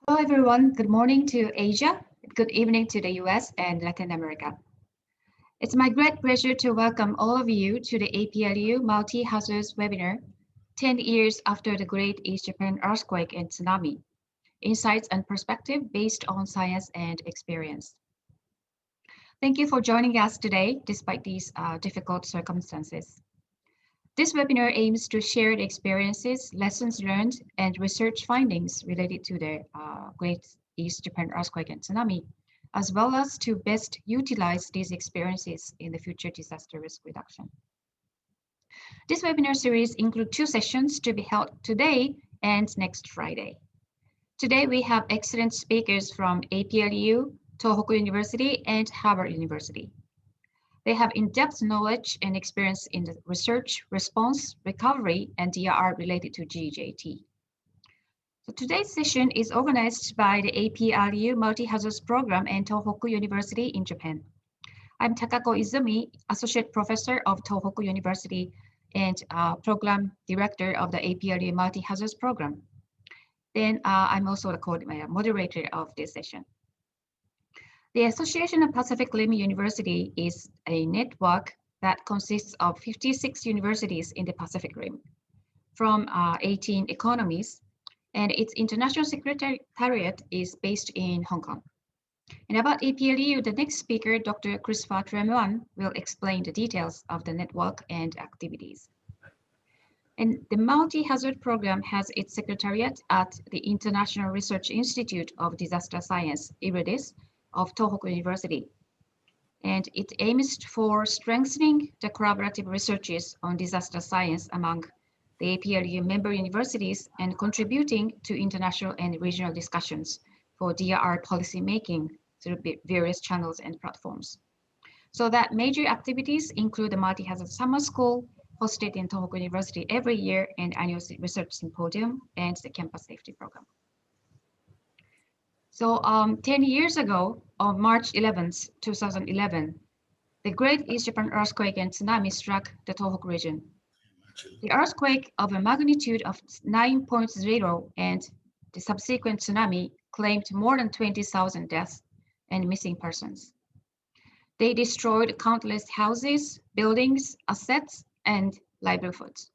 Hello, everyone. Good morning to Asia. Good evening to the US and Latin America. It's my great pleasure to welcome all of you to the APLU Multi-Hazards webinar, 10 years after the Great East Japan Earthquake and Tsunami, Insights and Perspective based on Science and Experience. Thank you for joining us today, despite these difficult circumstances. This webinar aims to share the experiences, lessons learned, and research findings related to the Great East Japan Earthquake and Tsunami, as well as to best utilize these experiences in the future disaster risk reduction. This webinar series includes 2 sessions to be held today and next Friday. Today we have excellent speakers from APLU, Tohoku University, and Harvard University. They have in-depth knowledge and experience in the research, response, recovery, and DRR related to GJT. So today's session is organized by the APLU Multi-Hazards Program and Tohoku University in Japan. I'm Takako Izumi, Associate Professor of Tohoku University and Program Director of the APLU Multi-Hazards Program. Then I'm also the moderator of this session. The Association of Pacific Rim University is a network that consists of 56 universities in the Pacific Rim from 18 economies, and its international secretariat is based in Hong Kong. And about APLU, the next speaker, Dr. Christopher Tremuan, will explain the details of the network and activities. And the Multi-Hazard Program has its secretariat at the International Research Institute of Disaster Science, IRIDIS, of Tohoku University. And it aims for strengthening the collaborative researches on disaster science among the APLU member universities and contributing to international and regional discussions for DRR policy making through various channels and platforms. So that major activities include the Multi-Hazard Summer School hosted in Tohoku University every year and annual research symposium and the campus safety program. So 10 years ago, on March 11th, 2011, the Great East Japan Earthquake and Tsunami struck the Tohoku region. The earthquake of a magnitude of 9.0 and the subsequent tsunami claimed more than 20,000 deaths and missing persons. They destroyed countless houses, buildings, assets, and livelihoods.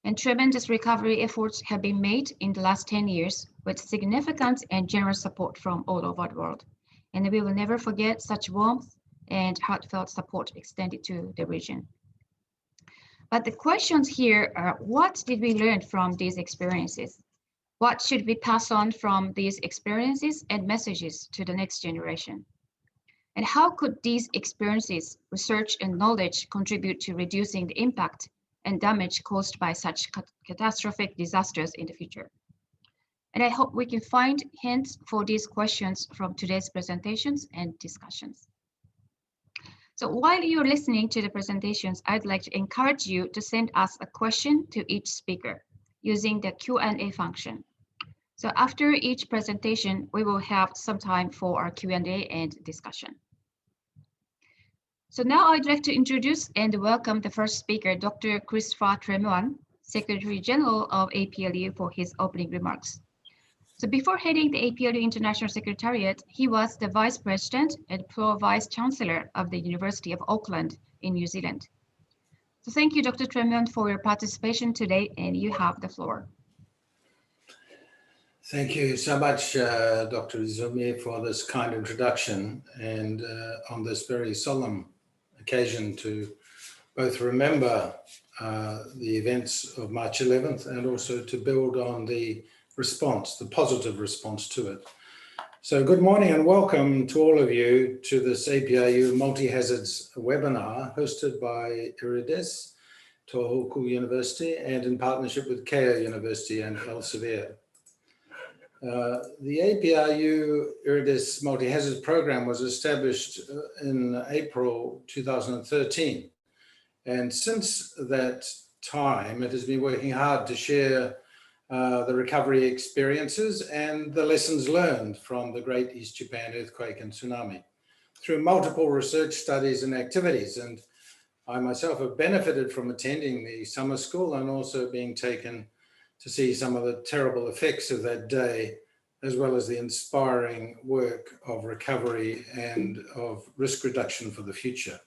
And tremendous recovery efforts have been made in the last 10 years with significant and generous support from all over the world. And we will never forget such warmth and heartfelt support extended to the region. But the questions here are, what did we learn from these experiences? What should we pass on from these experiences and messages to the next generation? And how could these experiences, research, and knowledge contribute to reducing the impact and damage caused by such catastrophic disasters in the future? And I hope we can find hints for these questions from today's presentations and discussions. So while you're listening to the presentations, I'd like to encourage you to send us a question to each speaker using the Q&A function. So after each presentation, we will have some time for our Q&A and discussion. So now I'd like to introduce and welcome the first speaker, Dr. Christopher Tremuan, Secretary General of APLU, for his opening remarks. So before heading the APLU International Secretariat, he was the Vice President and Pro-Vice Chancellor of the University of Auckland in New Zealand. So thank you, Dr. Tremuan, for your participation today, and you have the floor. Thank you so much, Dr. Izumi, for this kind introduction and on this very solemn occasion to both remember the events of March 11th and also to build on the response, the positive response to it. So good morning and welcome to all of you to this APLU Multi-Hazards webinar hosted by IRIDIS, Tohoku University, and in partnership with Keio University and Elsevier. The APLU IRIDIS Multi-Hazards Program was established in April 2013. And since that time, it has been working hard to share the recovery experiences and the lessons learned from the Great East Japan Earthquake and Tsunami through multiple research studies and activities. And I myself have benefited from attending the summer school and also being taken to see some of the terrible effects of that day as well as the inspiring work of recovery and of risk reduction for the future.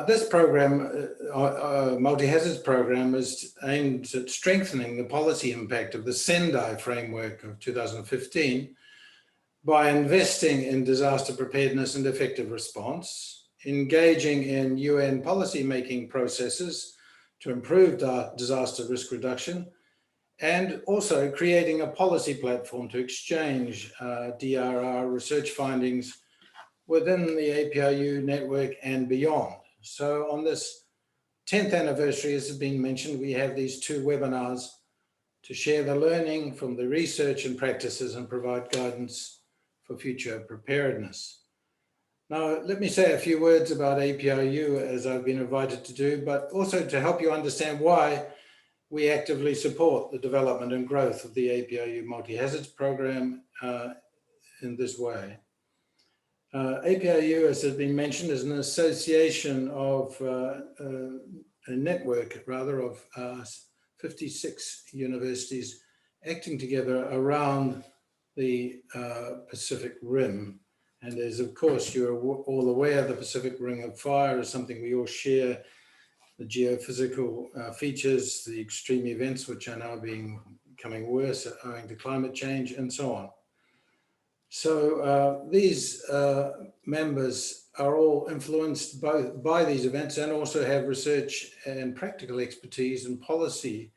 This program, multi-hazards program, is aimed at strengthening the policy impact of the Sendai framework of 2015 by investing in disaster preparedness and effective response, engaging in UN policy-making processes to improve disaster risk reduction, and also creating a policy platform to exchange DRR research findings within the APRU network and beyond. So on this 10th anniversary, as has been mentioned, we have these 2 webinars to share the learning from the research and practices and provide guidance for future preparedness. Now, let me say a few words about APRU as I've been invited to do, but also to help you understand why we actively support the development and growth of the APRU multi-hazards program in this way. APRU, as has been mentioned, is an association of a network, rather, of 56 universities acting together around the Pacific Rim. And as of course you're all aware, the Pacific Ring of Fire is something we all share. The geophysical features, the extreme events which are now becoming worse owing to climate change, and so on. So these members are all influenced both by these events and also have research and practical expertise and policy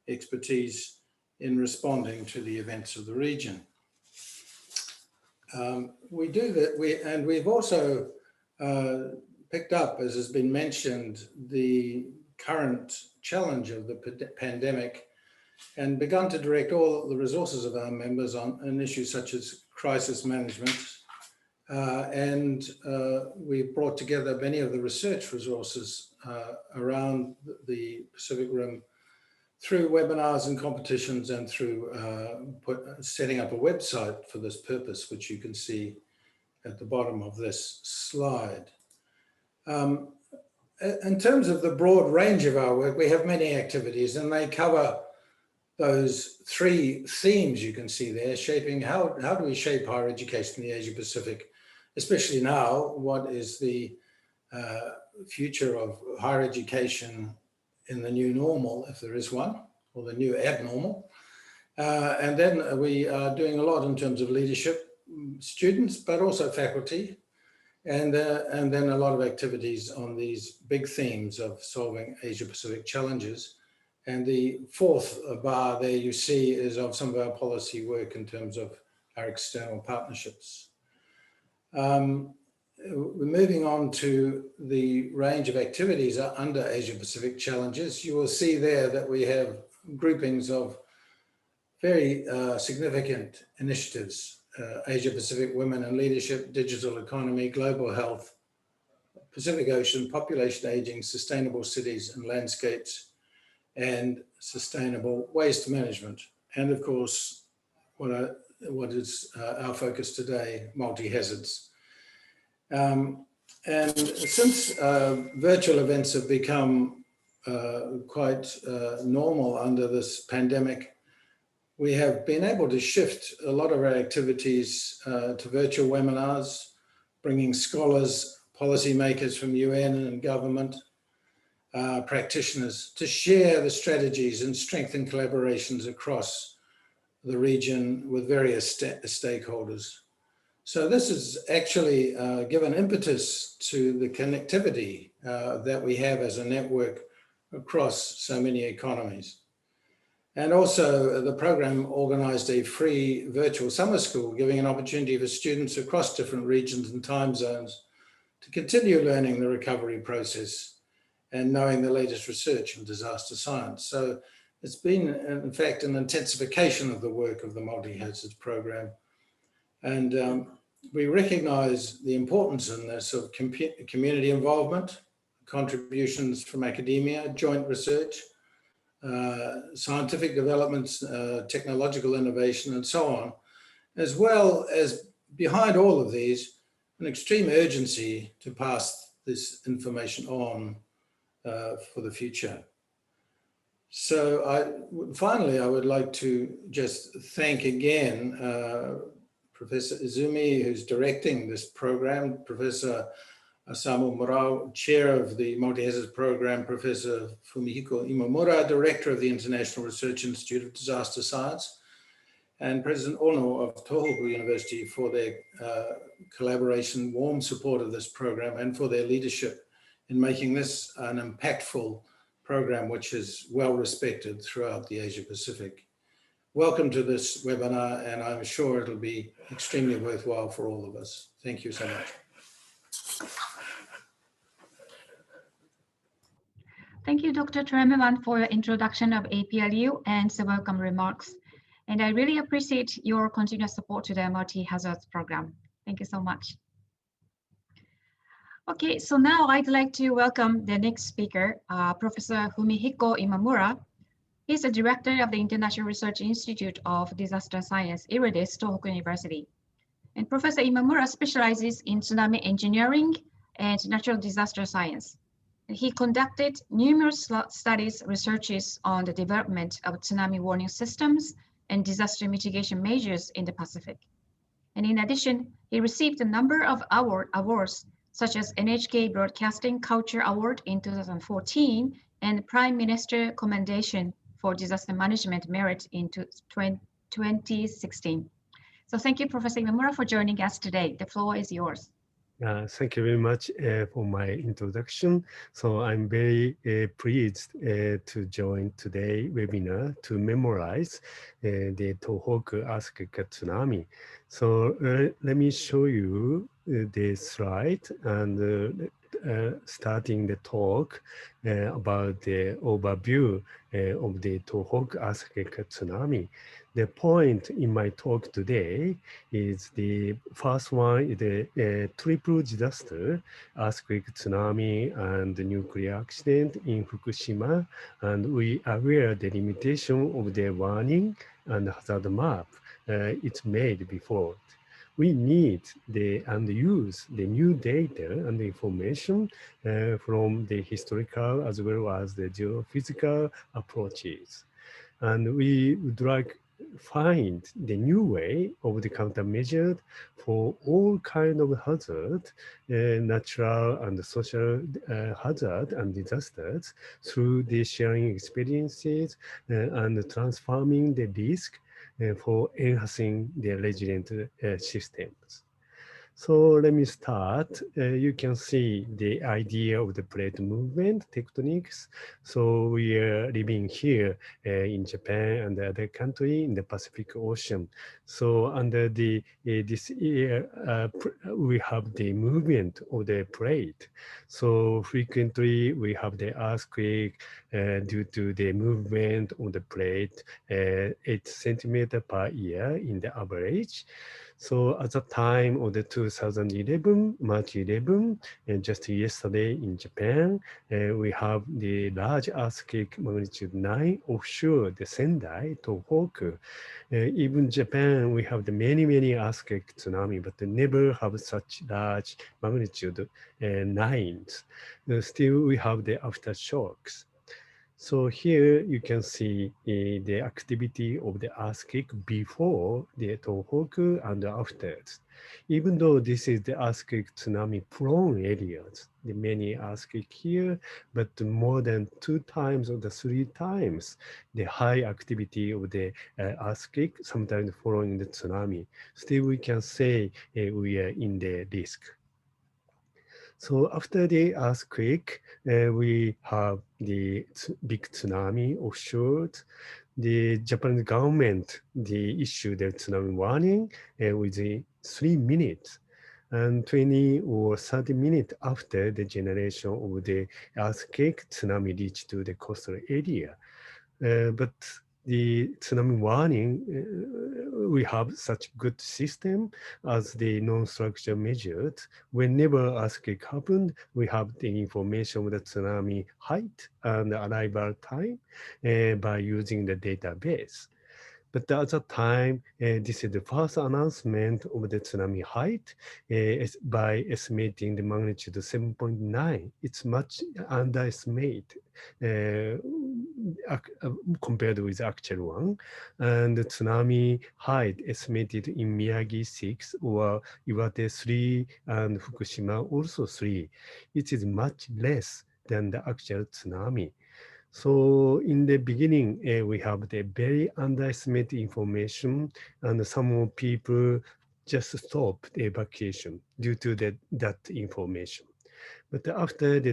expertise in responding to the events of the region. We do that, and we've also picked up, as has been mentioned, the current challenge of the pandemic and begun to direct all the resources of our members on issues such as crisis management. We've brought together many of the research resources around the Pacific Rim through webinars and competitions and through setting up a website for this purpose, which you can see at the bottom of this slide. In terms of the broad range of our work, we have many activities and they cover those 3 themes you can see there, shaping how do we shape higher education in the Asia Pacific, especially now, what is the future of higher education in the new normal, if there is one, or the new abnormal. And then we are doing a lot in terms of leadership, students, but also faculty, and then a lot of activities on these big themes of solving Asia Pacific challenges. And the 4th bar there you see is of some of our policy work in terms of our external partnerships. We're moving on to the range of activities under Asia Pacific challenges. You will see there that we have groupings of very significant initiatives: Asia Pacific Women in Leadership, Digital Economy, Global Health, Pacific Ocean, Population Aging, Sustainable Cities and Landscapes, and Sustainable Waste Management. And of course, what is our focus today, multi-hazards. And since virtual events have become quite normal under this pandemic, we have been able to shift a lot of our activities to virtual webinars, bringing scholars, policymakers from UN and government, practitioners to share the strategies and strengthen collaborations across the region with various stakeholders. So this has actually given impetus to the connectivity that we have as a network across so many economies. And also the program organized a free virtual summer school, giving an opportunity for students across different regions and time zones to continue learning the recovery process and knowing the latest research in disaster science. So it's been, in fact, an intensification of the work of the multi-hazards program. And we recognize the importance in this of community involvement, contributions from academia, joint research, scientific developments, technological innovation, and so on, as well as behind all of these, an extreme urgency to pass this information on for the future. Finally, I would like to just thank again Professor Izumi, who's directing this program, Professor Samu Murao, Chair of the Multi-Hazards Program, Professor Fumihiko Imamura, Director of the International Research Institute of Disaster Science, and President Ono of Tohoku University for their collaboration, warm support of this program, and for their leadership in making this an impactful program which is well respected throughout the Asia Pacific. Welcome to this webinar, and I'm sure it'll be extremely worthwhile for all of us. Thank you so much. Thank you, Dr. Tremevan, for your introduction of APLU and the welcome remarks. And I really appreciate your continuous support to the multi-hazards program. Thank you so much. Okay, so now I'd like to welcome the next speaker, Professor Fumihiko Imamura. He's the director of the International Research Institute of Disaster Science, IRIDIS, Tohoku University. And Professor Imamura specializes in tsunami engineering and natural disaster science. He conducted numerous studies, researches on the development of tsunami warning systems and disaster mitigation measures in the Pacific. And in addition, he received a number of awards, such as NHK Broadcasting Culture Award in 2014 and Prime Minister Commendation for Disaster Management Merit in 2016. So thank you, Professor Imamura, for joining us today. The floor is yours. Thank you very much for my introduction. So I'm very pleased to join today's webinar to memorize the Tohoku earthquake tsunami. So let me show you the slide and starting the talk about the overview of the Tohoku earthquake tsunami. The point in my talk today is the first one is the triple disaster, earthquake, tsunami, and nuclear accident in Fukushima. And we are aware the limitation of the warning and hazard map it's made before. We need and use the new data and information from the historical as well as the geophysical approaches. And we would like find the new way of the countermeasure for all kind of hazard, natural and social hazard and disasters through the sharing experiences and transforming the risk for enhancing the resilient systems. So let me start. You can see the idea of the plate movement tectonics. So we are living here in Japan and the other country in the Pacific Ocean. So under the this year, we have the movement of the plate. So frequently we have the earthquake due to the movement of the plate, 8 centimeters per year in the average. So at the time of the 2011, March 11, and just yesterday in Japan, we have the large earthquake magnitude 9 offshore the Sendai, Tohoku. Even Japan, we have the many earthquake tsunami, but they never have such large magnitude 9s. Still, we have the aftershocks. So here you can see the activity of the earthquake before the Tohoku and after. Even though this is the earthquake tsunami prone areas, the many earthquake here, but more than 2 times or 3 times the high activity of the earthquake, sometimes following the tsunami. Still we can say we are in the risk. So after the earthquake, we have the big tsunami offshore. The Japanese government issued the tsunami warning within 3 minutes. And 20 or 30 minutes after the generation of the earthquake, tsunami reached to the coastal area. But the tsunami warning, we have such good system as the non-structure measures. Whenever earthquake happened, we have the information of the tsunami height and arrival time by using the database. But at the time, this is the first announcement of the tsunami height by estimating the magnitude 7.9. It's much underestimated compared with the actual one. And the tsunami height estimated in Miyagi 6 or Iwate 3 and Fukushima also 3. It is much less than the actual tsunami. So in the beginning, we have the very underestimated information, and some people just stop the evacuation due to that information. But after the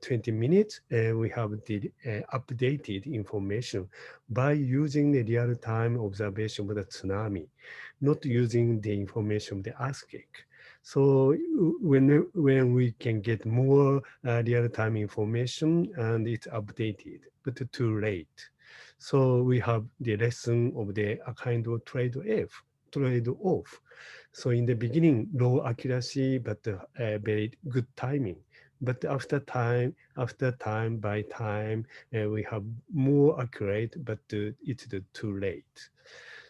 20 minutes, we have the updated information by using the real-time observation of the tsunami, not using the information of the earthquake. So when we can get more real-time information and it's updated, but too late. So we have the lesson of the a kind of trade-off. So in the beginning, low accuracy, but very good timing. But after time by time, we have more accurate, but it's too late.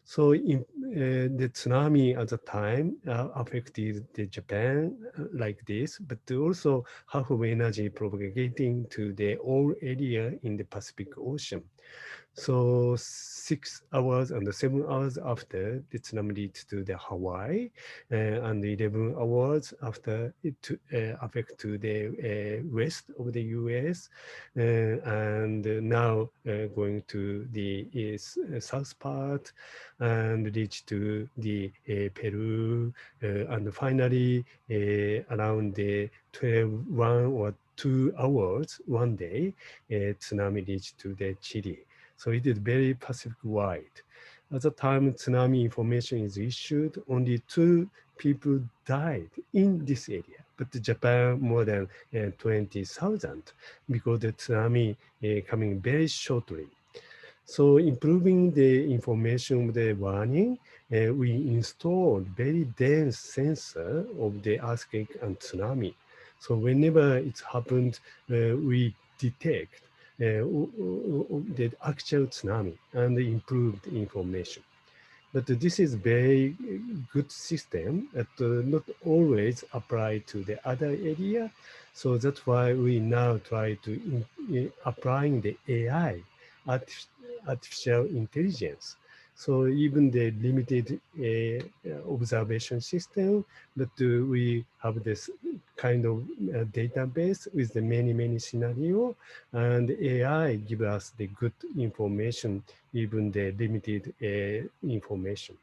So the tsunami at the time affected the Japan like this, but also half of energy propagating to the all area in the Pacific Ocean. So 6 hours and 7 hours after the tsunami leads to the Hawaii, and 11 hours after it affect to the west of the U.S. And now going to the south part and reach to the Peru, and finally around the 1 or 2 hours one day, tsunami reached to the Chile. So it is very Pacific wide. At the time tsunami information is issued, only 2 people died in this area, but Japan more than 20,000 because the tsunami coming very shortly. So improving the information of the warning, we installed very dense sensor of the earthquake and tsunami. So whenever it's happened, we detect the actual tsunami and improved information. But this is very good system that not always apply to the other area. So that's why we now try to applying the AI, artificial intelligence. So even the limited observation system, but we have this kind of database with the many scenario, and AI give us the good information, even the limited information.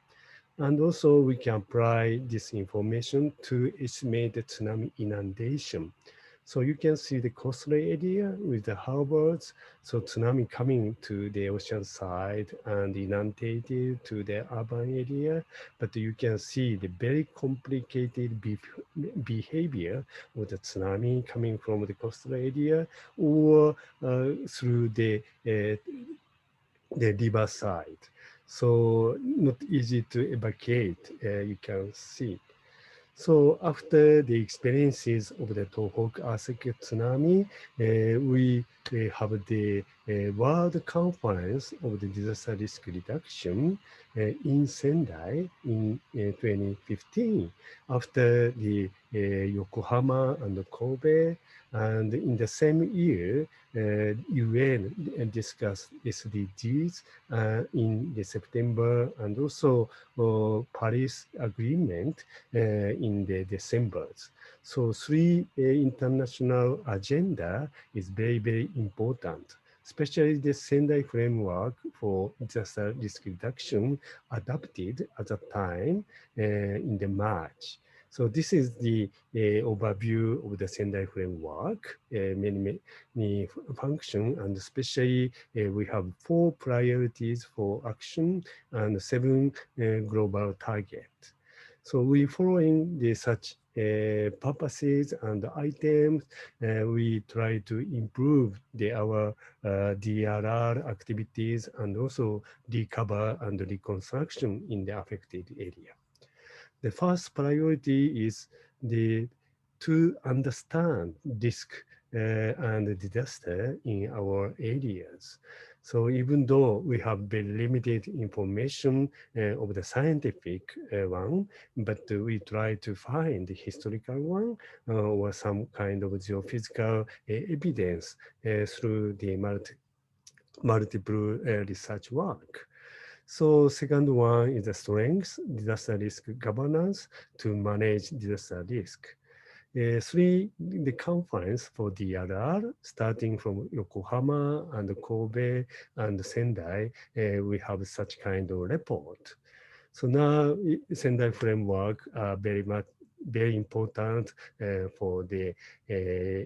And also we can apply this information to estimate the tsunami inundation. So you can see the coastal area with the harbors. So tsunami coming to the ocean side and inundated to the urban area. But you can see the very complicated behavior of the tsunami coming from the coastal area or through the river side. So not easy to evacuate, you can see. So after the experiences of the Tohoku earthquake tsunami, we have the World Conference of the Disaster Risk Reduction in Sendai in 2015 after the Yokohama and Kobe. And in the same year, UN discussed SDGs in the September, and also Paris Agreement in the December. So three international agenda is very important, especially the Sendai framework for disaster risk reduction adopted at the time in the March. So this is the overview of the Sendai framework, many function, and especially we have 4 priorities for action and 7 global targets. So we following the such purposes and items, we try to improve our DRR activities and also recover and reconstruction in the affected area. The first priority is to understand risk and disaster in our areas. So even though we have very limited information of the scientific one, but we try to find the historical one or some kind of geophysical evidence through the multiple research work. So second one is the strength, disaster risk governance to manage disaster risk. Three, the conference for DRR, starting from Yokohama and Kobe and Sendai, we have such kind of report. So now Sendai framework are very important for the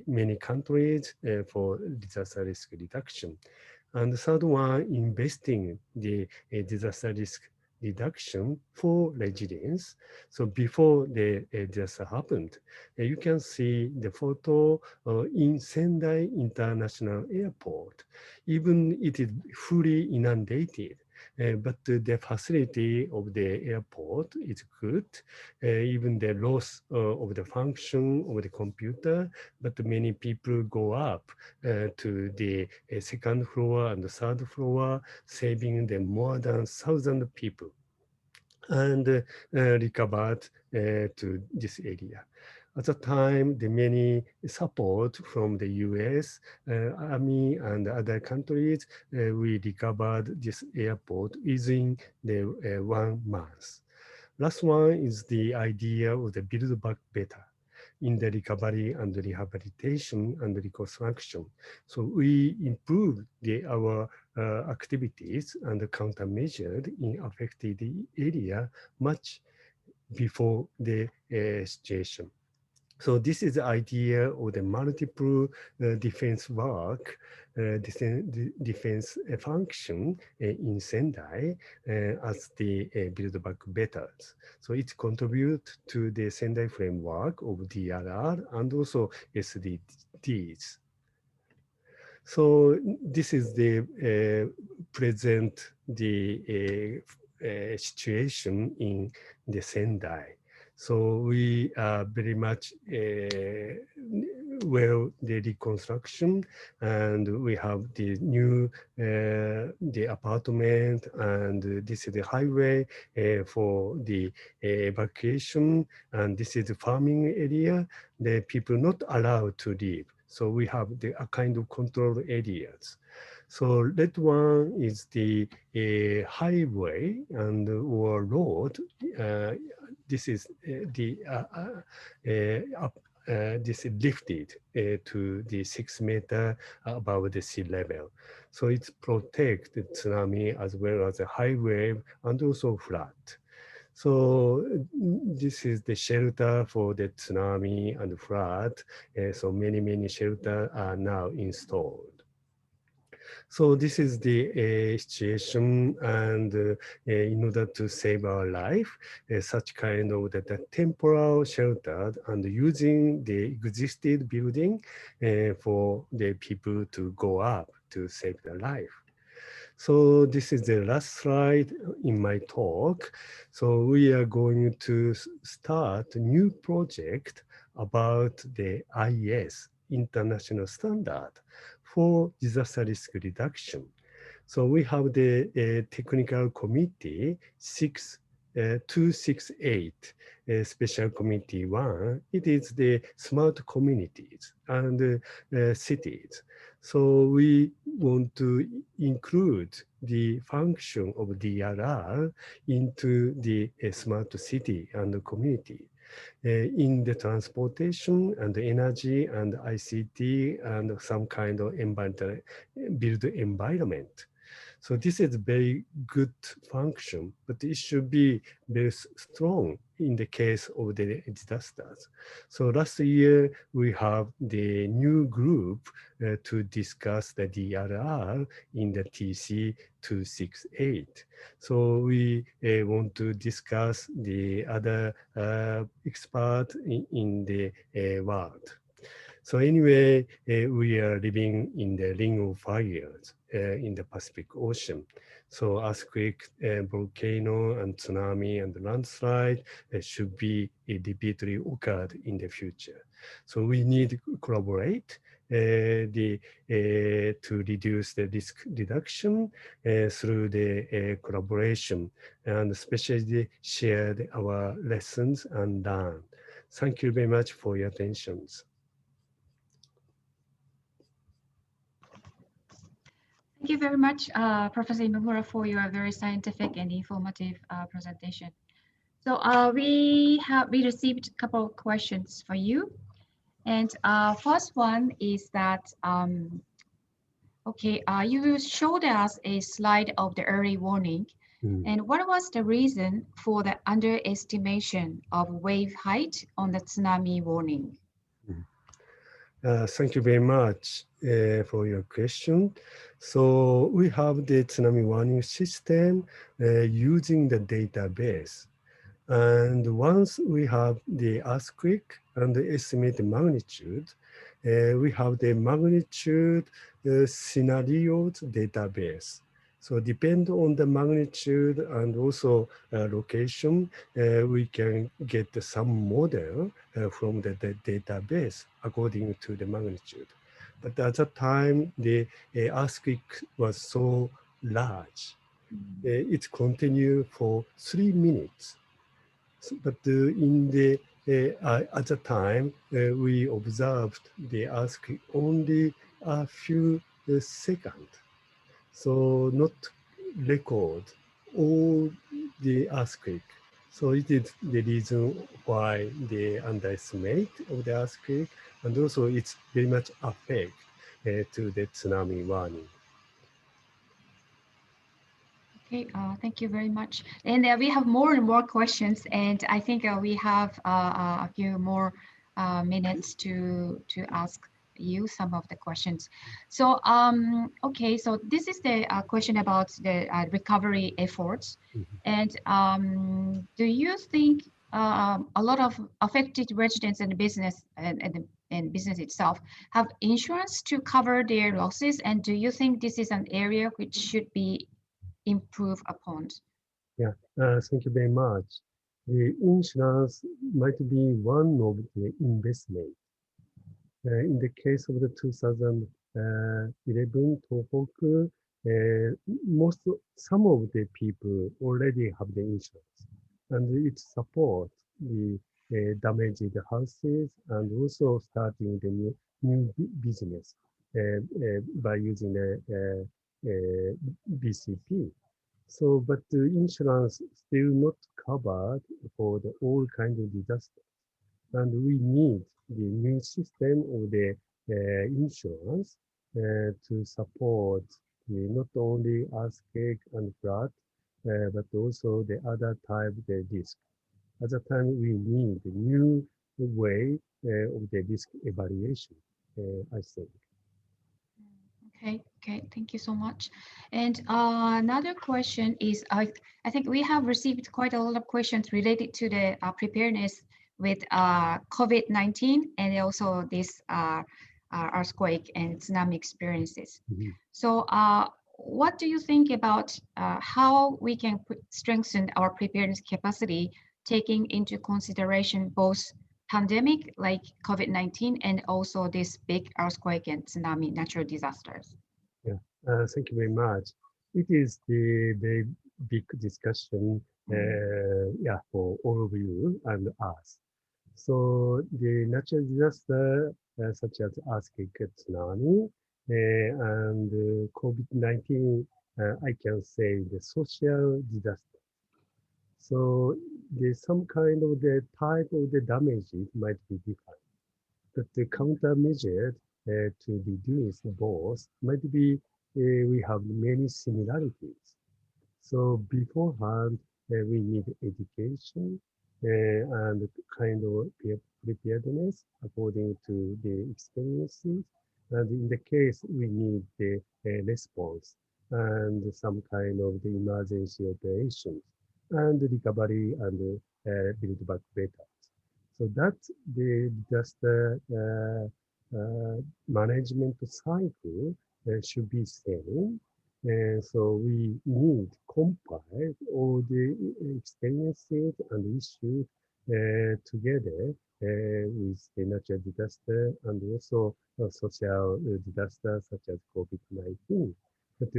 many countries for disaster risk reduction. And the third one, investing the disaster risk reduction for resilience. So before the disaster happened, you can see the photo in Sendai International Airport. Even it is fully inundated, but the facility of the airport is good. Even the loss of the function of the computer, but many people go up to the second floor and the third floor, saving the more than 1,000 people and recovered to this area. At the time, the many support from the US Army and other countries, we recovered this airport within the 1 month. Last one is the idea of the build back better in the recovery and rehabilitation and reconstruction. So we improve our activities and countermeasured in affected area much before the situation. So this is the idea of the multiple defense work, defense function in Sendai as the build back better. So it contributes to the Sendai framework of DRR and also SDGs. So this is the present situation in the Sendai. So we are very much well the reconstruction, and we have the new the apartment, and this is the highway for the evacuation, and this is the farming area. The people not allowed to leave. So we have a kind of control areas. So red one is the highway and or road. This is this is lifted to the 6 meter above the sea level. So it protects the tsunami as well as the high wave and also flood. So this is the shelter for the tsunami and flood. So many shelters are now installed. So this is the situation, and in order to save our life, such kind of the temporal shelter and using the existing building for the people to go up to save their life. So this is the last slide in my talk. So we are going to start a new project about the IS, International Standard for Disaster Risk Reduction. So we have the technical committee 268, special committee 1. It is the smart communities and cities. So we want to include the function of DRR into the smart city and the community. In the transportation and the energy and ICT and some kind of build environment. So this is very good function, but it should be very strong in the case of the disasters. So last year, we have the new group to discuss the DRR in the TC 268. So we want to discuss the other expert in the world. So anyway, we are living in the ring of fires. in the Pacific Ocean. So earthquake, volcano, and tsunami and landslide should be repeatedly occurred in the future. So we need to collaborate to reduce the risk reduction through the collaboration and especially share our lessons and learn. Thank you very much for your attention. Thank you very much, Professor Imamura, for your very scientific and informative presentation. So we received a couple of questions for you, and first one is that okay, you showed us a slide of the early warning, and what was the reason for the underestimation of wave height on the tsunami warning? Thank you very much for your question. So we have the tsunami warning system using the database. And once we have the earthquake and the estimated magnitude, we have the magnitude scenarios database. So depend on the magnitude and also location, we can get some model from the database according to the magnitude. But at that time, the earthquake was so large. It continued for 3 minutes. But in the at the time, we observed the earthquake only a few seconds. So not record all the earthquake. So it is the reason why they underestimate of the earthquake, and also it's very much affect to the tsunami warning. Okay, thank you very much. And we have more and more questions, and I think we have a few more minutes to ask you some of the questions. So, okay, so this is the question about the recovery efforts. And do you think a lot of affected residents and business and business itself have insurance to cover their losses? And do you think this is an area which should be improve upon? Yeah, thank you very much. The insurance might be one of the investment. In the case of the 2011 Tohoku, some of the people already have the insurance, and it supports the damaged houses and also starting the new business by using the BCP. So, but the insurance still not covered for the all kind of disaster. And we need the new system of the insurance to support not only earthquake and flood, but also the other type of the risk. At the time, we need a new way of the risk evaluation, I think. Okay, thank you so much. And another question is, I think we have received quite a lot of questions related to the preparedness with COVID-19 and also this earthquake and tsunami experiences. So what do you think about how we can strengthen our preparedness capacity, taking into consideration both pandemic like COVID-19 and also this big earthquake and tsunami natural disasters? Yeah, thank you very much. It is the very big discussion yeah, for all of you and us. So the natural disaster such as earthquake, tsunami, and COVID-19, I can say the social disaster. So there's some kind of the type of the damages might be different, but the countermeasure to reduce both might be we have many similarities. So beforehand, we need education and kind of preparedness according to the experiences. And in the case, we need the response and some kind of the emergency operations and recovery and build back better. So that's the just management cycle should be same. And so we need compile all the experiences and issues together with the natural disaster and also social disaster such as COVID-19. But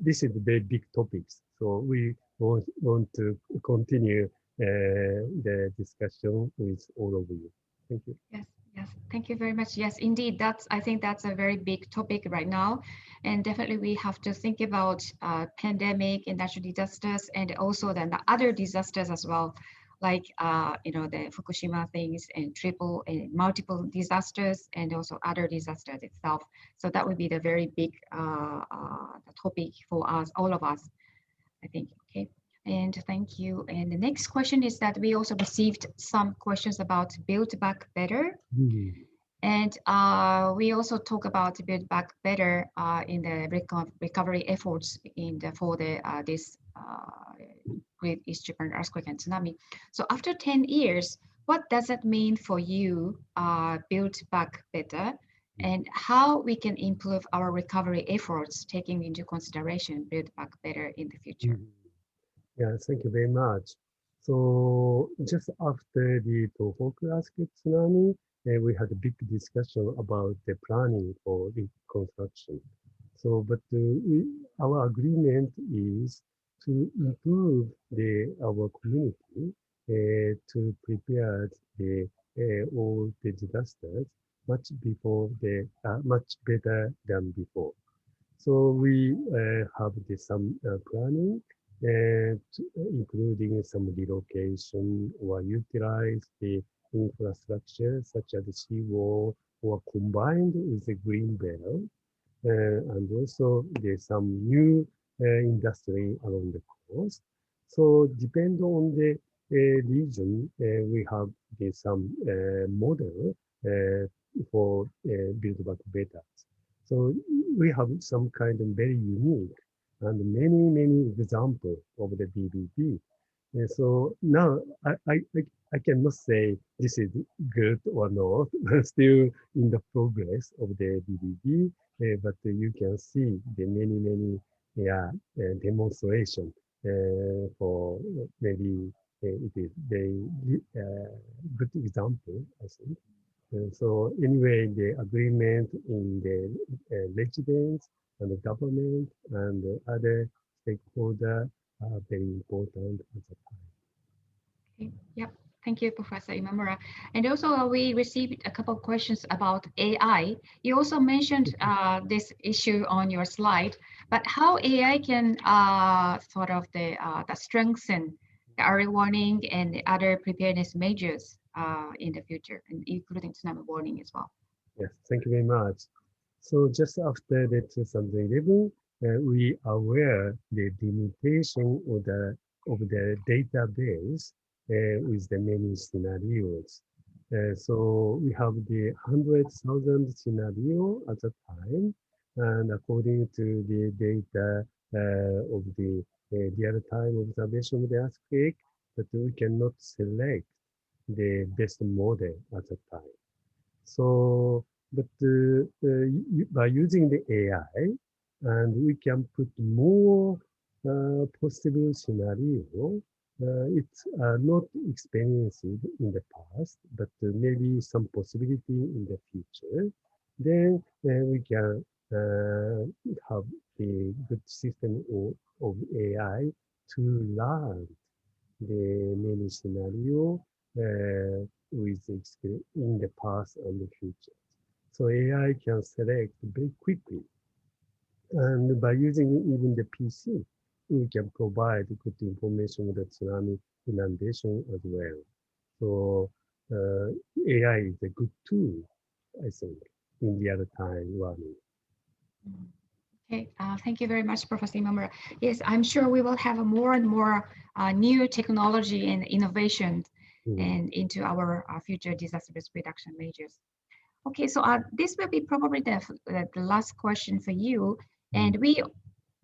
this is a very big topics. So we want to continue the discussion with all of you. Thank you. Yes, yes, thank you very much. Yes, indeed, I think that's a very big topic right now. And definitely we have to think about pandemic and natural disasters and also then the other disasters as well, like, the Fukushima things and triple and multiple disasters and also other disasters itself. So that would be the very big topic for us, all of us, I think. Okay. And thank you. And the next question is that we also received some questions about Build Back Better. Hmm. And we also talk about Build Back Better in the recovery efforts for this Great East Japan earthquake and tsunami. So after 10 years, what does it mean for you, Build Back Better, and how we can improve our recovery efforts, taking into consideration Build Back Better in the future? Mhm. Yeah, thank you very much. So just after the Tohoku earthquake tsunami, we had a big discussion about the planning for reconstruction. So, but our agreement is to improve our community to prepare all the disasters much better than before. So we have some planning, including some relocation or utilize the infrastructure such as the seawall or combined with the green belt. And also there's some new industry along the coast. So depend on the region, we have some model for build back better. So we have some kind of very unique and many examples of the BBB. And so now I cannot say this is good or not, still in the progress of the BBB, but you can see the many yeah, demonstration for maybe it is very good example, I think. So anyway, the agreement in the residents and the government and the other stakeholder are very important at the Okay. Yep. Thank you, Professor Imamura. And also, we received a couple of questions about AI. You also mentioned this issue on your slide, but how AI can sort of the strengthen the early warning and the other preparedness measures in the future, and including tsunami warning as well. Yes, thank you very much. So just after the 2011, we are aware the limitation of the database with the many scenarios. So we have the 100,000 scenario at the time, and according to the data of the real-time observation of the earthquake, but we cannot select the best model at the time. So, but by using the AI, and we can put more possible scenario. It's not experienced in the past, but maybe some possibility in the future. Then we can have a good system of AI to learn the many scenario with in the past and the future. So AI can select very quickly. And by using even the PC, we can provide good information with the tsunami inundation as well. So AI is a good tool, I think, in real-time learning. Okay, thank you very much, Professor Imamura. Yes, I'm sure we will have more and more new technology and innovation and into our future disaster risk reduction measures. Okay, so this will be probably the last question for you. And we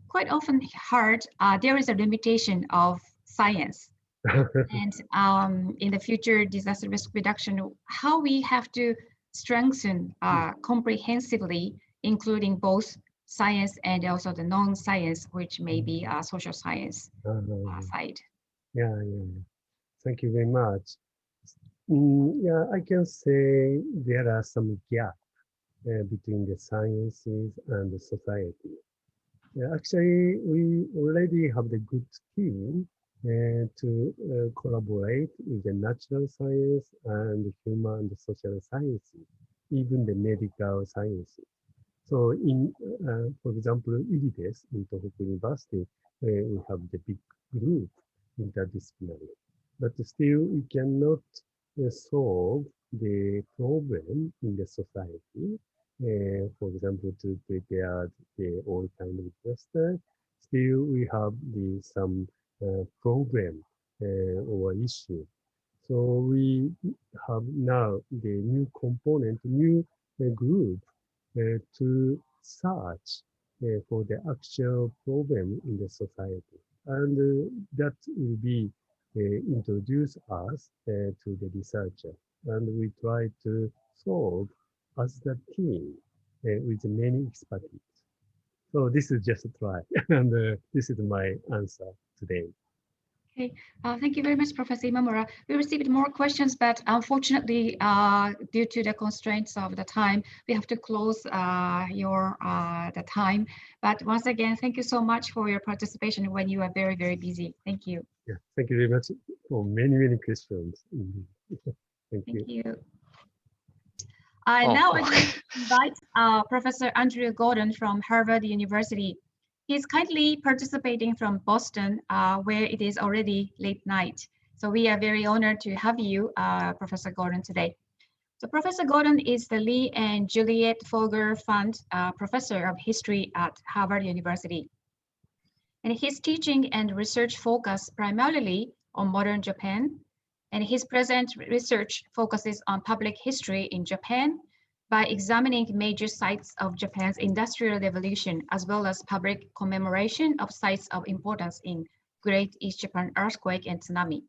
quite often heard there is a limitation of science. And in the future disaster risk reduction, how we have to strengthen comprehensively, including both science and also the non-science, which may be social science side. Yeah, yeah. Thank you very much. Yeah, I can say there are some gaps between the sciences and the society. Actually, we already have the good team to collaborate with the natural science and human and social sciences, even the medical sciences. So for example, IDIDES in Tohoku University, we have the big group interdisciplinary, but still we cannot solve the problem in the society. For example, to prepare the all kind of disaster, still we have some problem or issue. So we have now the new component, new group to search for the actual problem in the society. And that will be introduce us to the researcher. And we try to solve as the team with many expertise. So this is just a try. And this is my answer today. Okay, thank you very much, Professor Imamura. We received more questions, but unfortunately, due to the constraints of the time, we have to close the time. But once again, thank you so much for your participation when you are very, very busy. Thank you. Yeah, thank you very much for many, many questions. Thank you. Thank you. Now I'd like to invite Professor Andrew Gordon from Harvard University. He's kindly participating from Boston, where it is already late night. So we are very honored to have you, Professor Gordon, today. So Professor Gordon is the Lee and Juliet Fogger Fund Professor of History at Harvard University. And his teaching and research focus primarily on modern Japan, and his present research focuses on public history in Japan by examining major sites of Japan's industrial revolution, as well as public commemoration of sites of importance in Great East Japan Earthquake and Tsunami.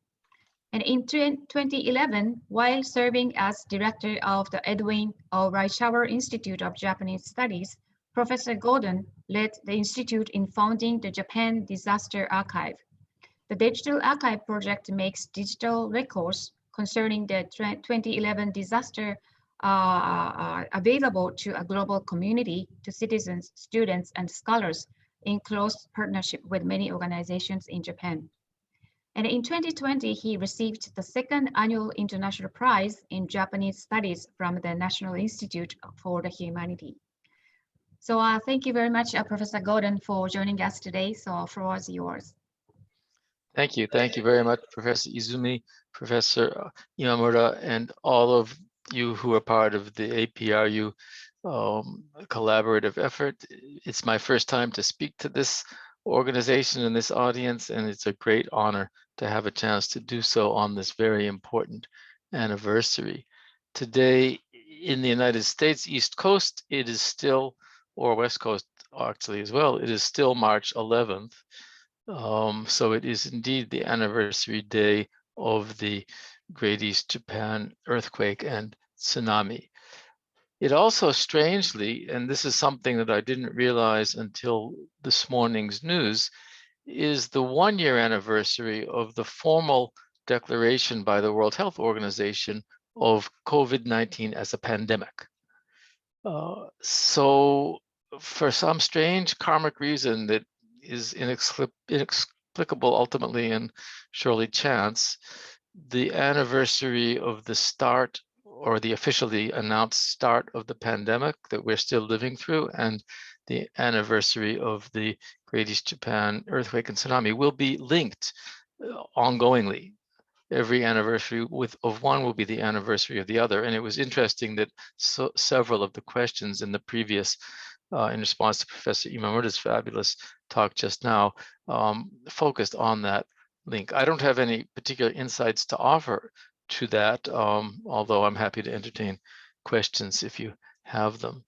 And in 2011, while serving as director of the Edwin O. Reischauer Institute of Japanese Studies, Professor Gordon led the institute in founding the Japan Disaster Archive. The Digital Archive project makes digital records concerning the 2011 disaster available to a global community, to citizens, students, and scholars in close partnership with many organizations in Japan. And in 2020, he received the second annual International Prize in Japanese Studies from the National Institute for the Humanity. So thank you very much, Professor Gordon, for joining us today. So floor is yours. Thank you. Thank you very much, Professor Izumi, Professor Imamura, and all of you who are part of the APRU collaborative effort. It's my first time to speak to this organization and this audience, and it's a great honor to have a chance to do so on this very important anniversary. Today in the United States, East Coast, it is still, or West Coast actually as well, it is still March 11th. So it is indeed the anniversary day of the Great East Japan earthquake and tsunami. It also strangely, and this is something that I didn't realize until this morning's news, is the one-year anniversary of the formal declaration by the World Health Organization of COVID-19 as a pandemic. So for some strange karmic reason that is inexplicable ultimately and surely chance, the anniversary of the start or the officially announced start of the pandemic that we're still living through and the anniversary of the Great East Japan earthquake and tsunami will be linked ongoingly. Every anniversary of one will be the anniversary of the other. And it was interesting that several of the questions in the previous, in response to Professor Imamura's fabulous talk just now, focused on that link. I don't have any particular insights to offer to that, although I'm happy to entertain questions if you have them.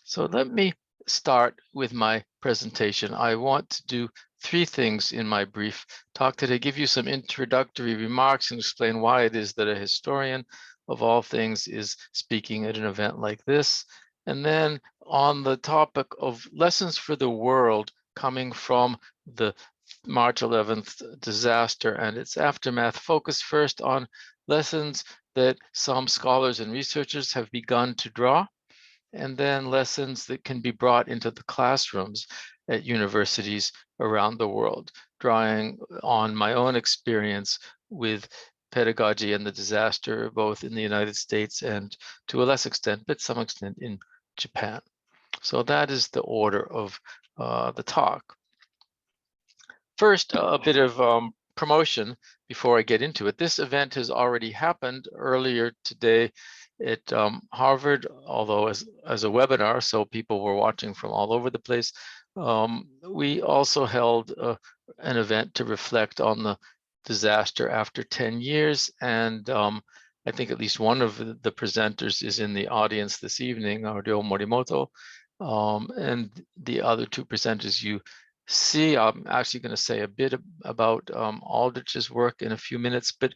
So let me start with my presentation. I want to do three things in my brief talk today: give you some introductory remarks and explain why it is that a historian of all things is speaking at an event like this, And then on the topic of lessons for the world coming from the March 11th disaster and its aftermath, focus first on lessons that some scholars and researchers have begun to draw, and then lessons that can be brought into the classrooms at universities around the world, drawing on my own experience with pedagogy and the disaster, both in the United States and to a less extent, but some extent in Japan. So that is the order of the talk. First, a bit of promotion before I get into it. This event has already happened earlier today at Harvard, although as a webinar, so people were watching from all over the place. We also held an event to reflect on the disaster after 10 years. And I think at least one of the presenters is in the audience this evening, Ryo Morimoto. And the other two presenters you see, I'm actually going to say a bit about Aldrich's work in a few minutes, but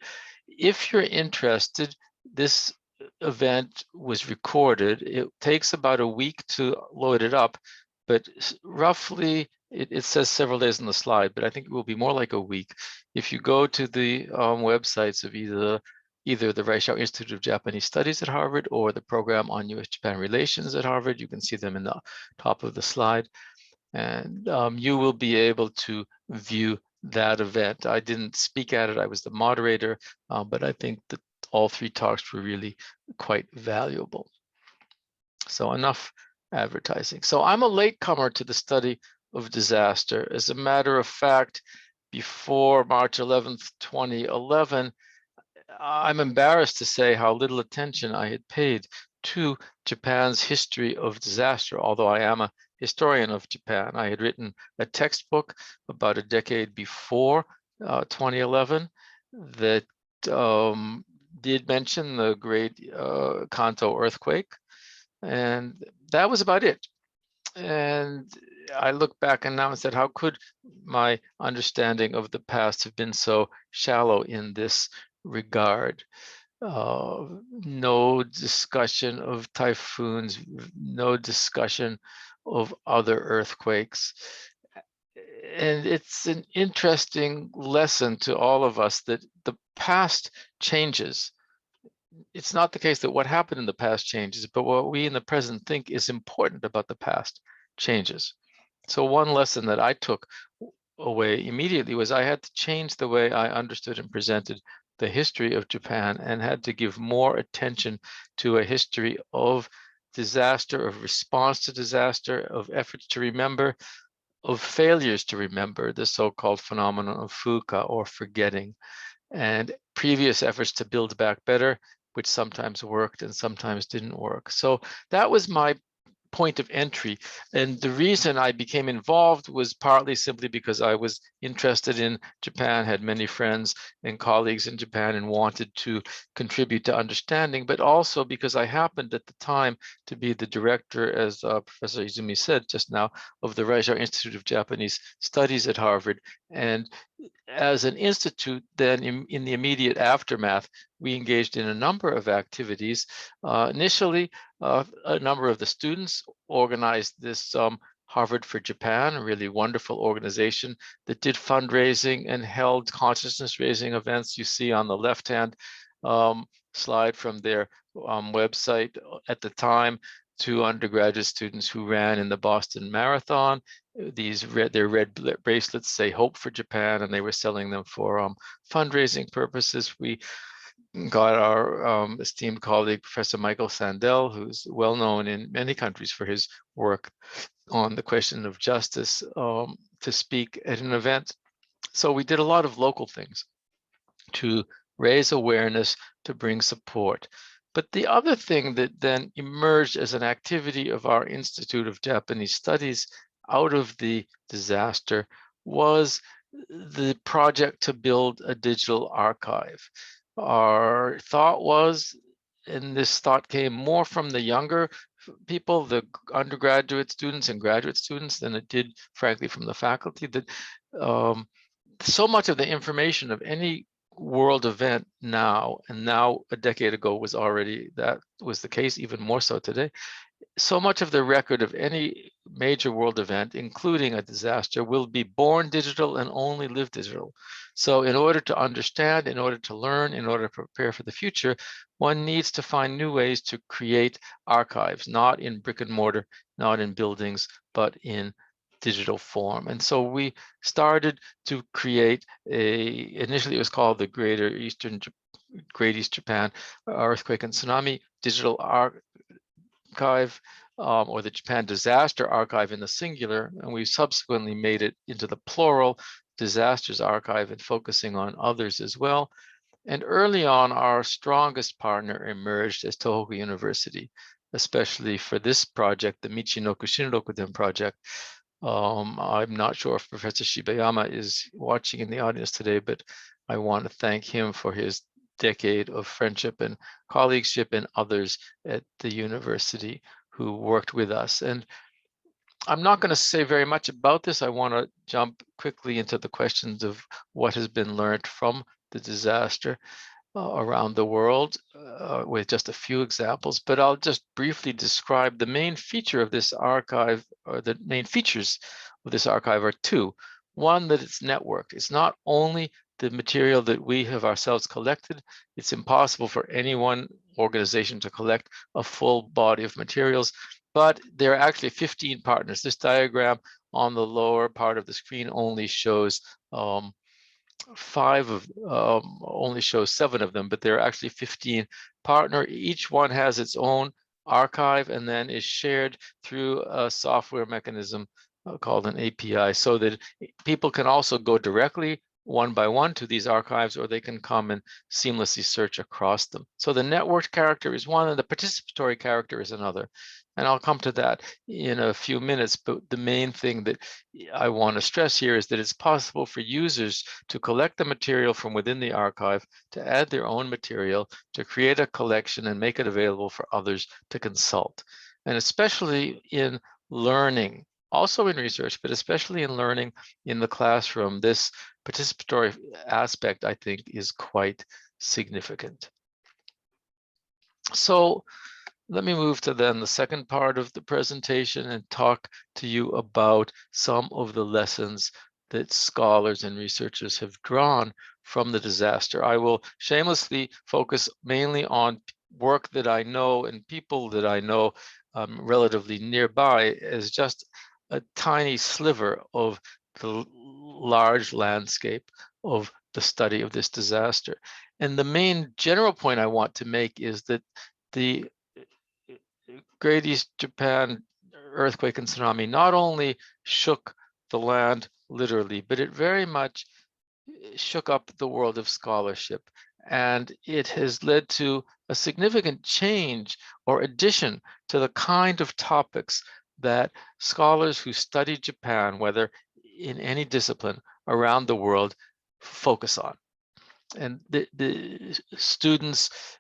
if you're interested, this event was recorded. It takes about a week to load it up, but roughly, it says several days on the slide, but I think it will be more like a week. If you go to the websites of either the Reischauer Institute of Japanese Studies at Harvard or the program on U.S.-Japan relations at Harvard, you can see them in the top of the slide. And you will be able to view that event. I didn't speak at it, I was the moderator, but I think that all three talks were really quite valuable. So enough advertising. So I'm a latecomer to the study of disaster. As a matter of fact, before March 11th, 2011, I'm embarrassed to say how little attention I had paid to Japan's history of disaster, although I am a historian of Japan. I had written a textbook about a decade before 2011 that did mention the great Kanto earthquake, and that was about it. And I look back and now and said, how could my understanding of the past have been so shallow in this regard? No discussion of typhoons, no discussion of other earthquakes. And it's an interesting lesson to all of us that the past changes. It's not the case that what happened in the past changes, but what we in the present think is important about the past changes. So one lesson that I took away immediately was I had to change the way I understood and presented the history of Japan and had to give more attention to a history of disaster, of response to disaster, of efforts to remember, of failures to remember, the so-called phenomenon of fuka or forgetting, and previous efforts to build back better, which sometimes worked and sometimes didn't work. So that was my point of entry. And the reason I became involved was partly simply because I was interested in Japan, had many friends and colleagues in Japan and wanted to contribute to understanding, but also because I happened at the time to be the director, as Professor Izumi said just now, of the Reischauer Institute of Japanese Studies at Harvard. And as an institute, then in the immediate aftermath, we engaged in a number of activities. Initially, a number of the students organized this Harvard for Japan, a really wonderful organization that did fundraising and held consciousness raising events. You see on the left-hand slide from their website at the time, 2 undergraduate students who ran in the Boston Marathon. Their red bracelets say Hope for Japan, and they were selling them for fundraising purposes. We got our esteemed colleague, Professor Michael Sandel, who's well known in many countries for his work on the question of justice, to speak at an event. So we did a lot of local things to raise awareness, to bring support. But the other thing that then emerged as an activity of our Institute of Japanese Studies out of the disaster was the project to build a digital archive. Our thought was, and this thought came more from the younger people, the undergraduate students and graduate students, than it did, frankly, from the faculty, that so much of the information of any world event now, and now a decade ago was already, that was the case, even more so today, so much of the record of any major world event, including a disaster, will be born digital and only live digital. So in order to understand, in order to learn, in order to prepare for the future, one needs to find new ways to create archives, not in brick and mortar, not in buildings, but in digital form. And so we started to create initially it was called the Great East Japan Earthquake and Tsunami Digital Archive, or the Japan Disaster Archive in the singular, and we subsequently made it into the plural Disasters Archive and focusing on others as well. And early on, our strongest partner emerged as Tohoku University, especially for this project, the Michinoku Shinrokuden project. I'm not sure if Professor Shibayama is watching in the audience today, but I want to thank him for his decade of friendship and colleagueship and others at the university who worked with us. And I'm not going to say very much about this. I want to jump quickly into the questions of what has been learned from the disaster around the world with just a few examples, but I'll just briefly describe the main feature of this archive, or the main features of this archive are two. One, that it's networked. It's not only the material that we have ourselves collected. It's impossible for any one organization to collect a full body of materials, but there are actually 15 partners. This diagram on the lower part of the screen only shows only shows 7 of them, but there are actually 15 partner. Each one has its own archive and then is shared through a software mechanism called an API, so that people can also go directly one by one to these archives, or they can come and seamlessly search across them. So the networked character is one and the participatory character is another. And I'll come to that in a few minutes, but the main thing that I want to stress here is that it's possible for users to collect the material from within the archive, to add their own material, to create a collection and make it available for others to consult. And especially in learning, also in research, but especially in learning in the classroom, this participatory aspect, I think, is quite significant. So let me move to then the second part of the presentation and talk to you about some of the lessons that scholars and researchers have drawn from the disaster. I will shamelessly focus mainly on work that I know and people that I know relatively nearby, as just a tiny sliver of the large landscape of the study of this disaster. And the main general point I want to make is that the Great East Japan earthquake and tsunami not only shook the land literally, but it very much shook up the world of scholarship. And it has led to a significant change or addition to the kind of topics that scholars who study Japan, whether in any discipline around the world, focus on. And the students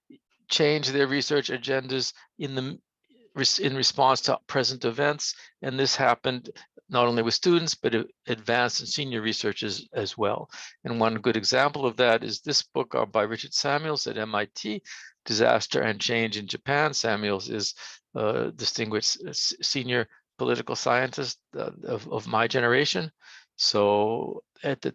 change their research agendas in response to present events, and this happened not only with students, but advanced and senior researchers as well. And one good example of that is this book by Richard Samuels at MIT, Disaster and Change in Japan. Samuels is a distinguished senior political scientist of my generation. So at the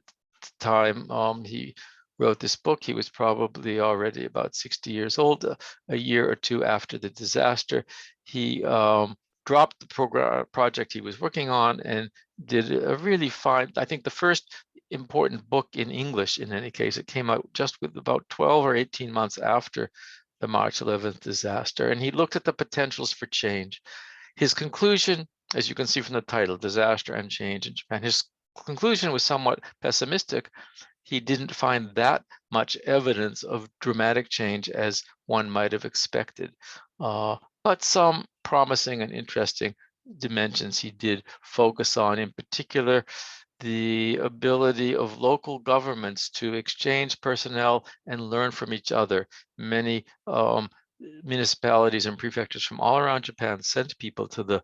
time he wrote this book, he was probably already about 60 years old, a year or two after the disaster. He dropped the project he was working on and did a really fine, I think the first important book in English in any case. It came out just with about 12 or 18 months after the March 11th disaster. And he looked at the potentials for change. His conclusion, as you can see from the title, Disaster and Change in Japan, his conclusion was somewhat pessimistic. He didn't find that much evidence of dramatic change as one might have expected. But some promising and interesting dimensions he did focus on, in particular, the ability of local governments to exchange personnel and learn from each other. Many municipalities and prefectures from all around Japan sent people to the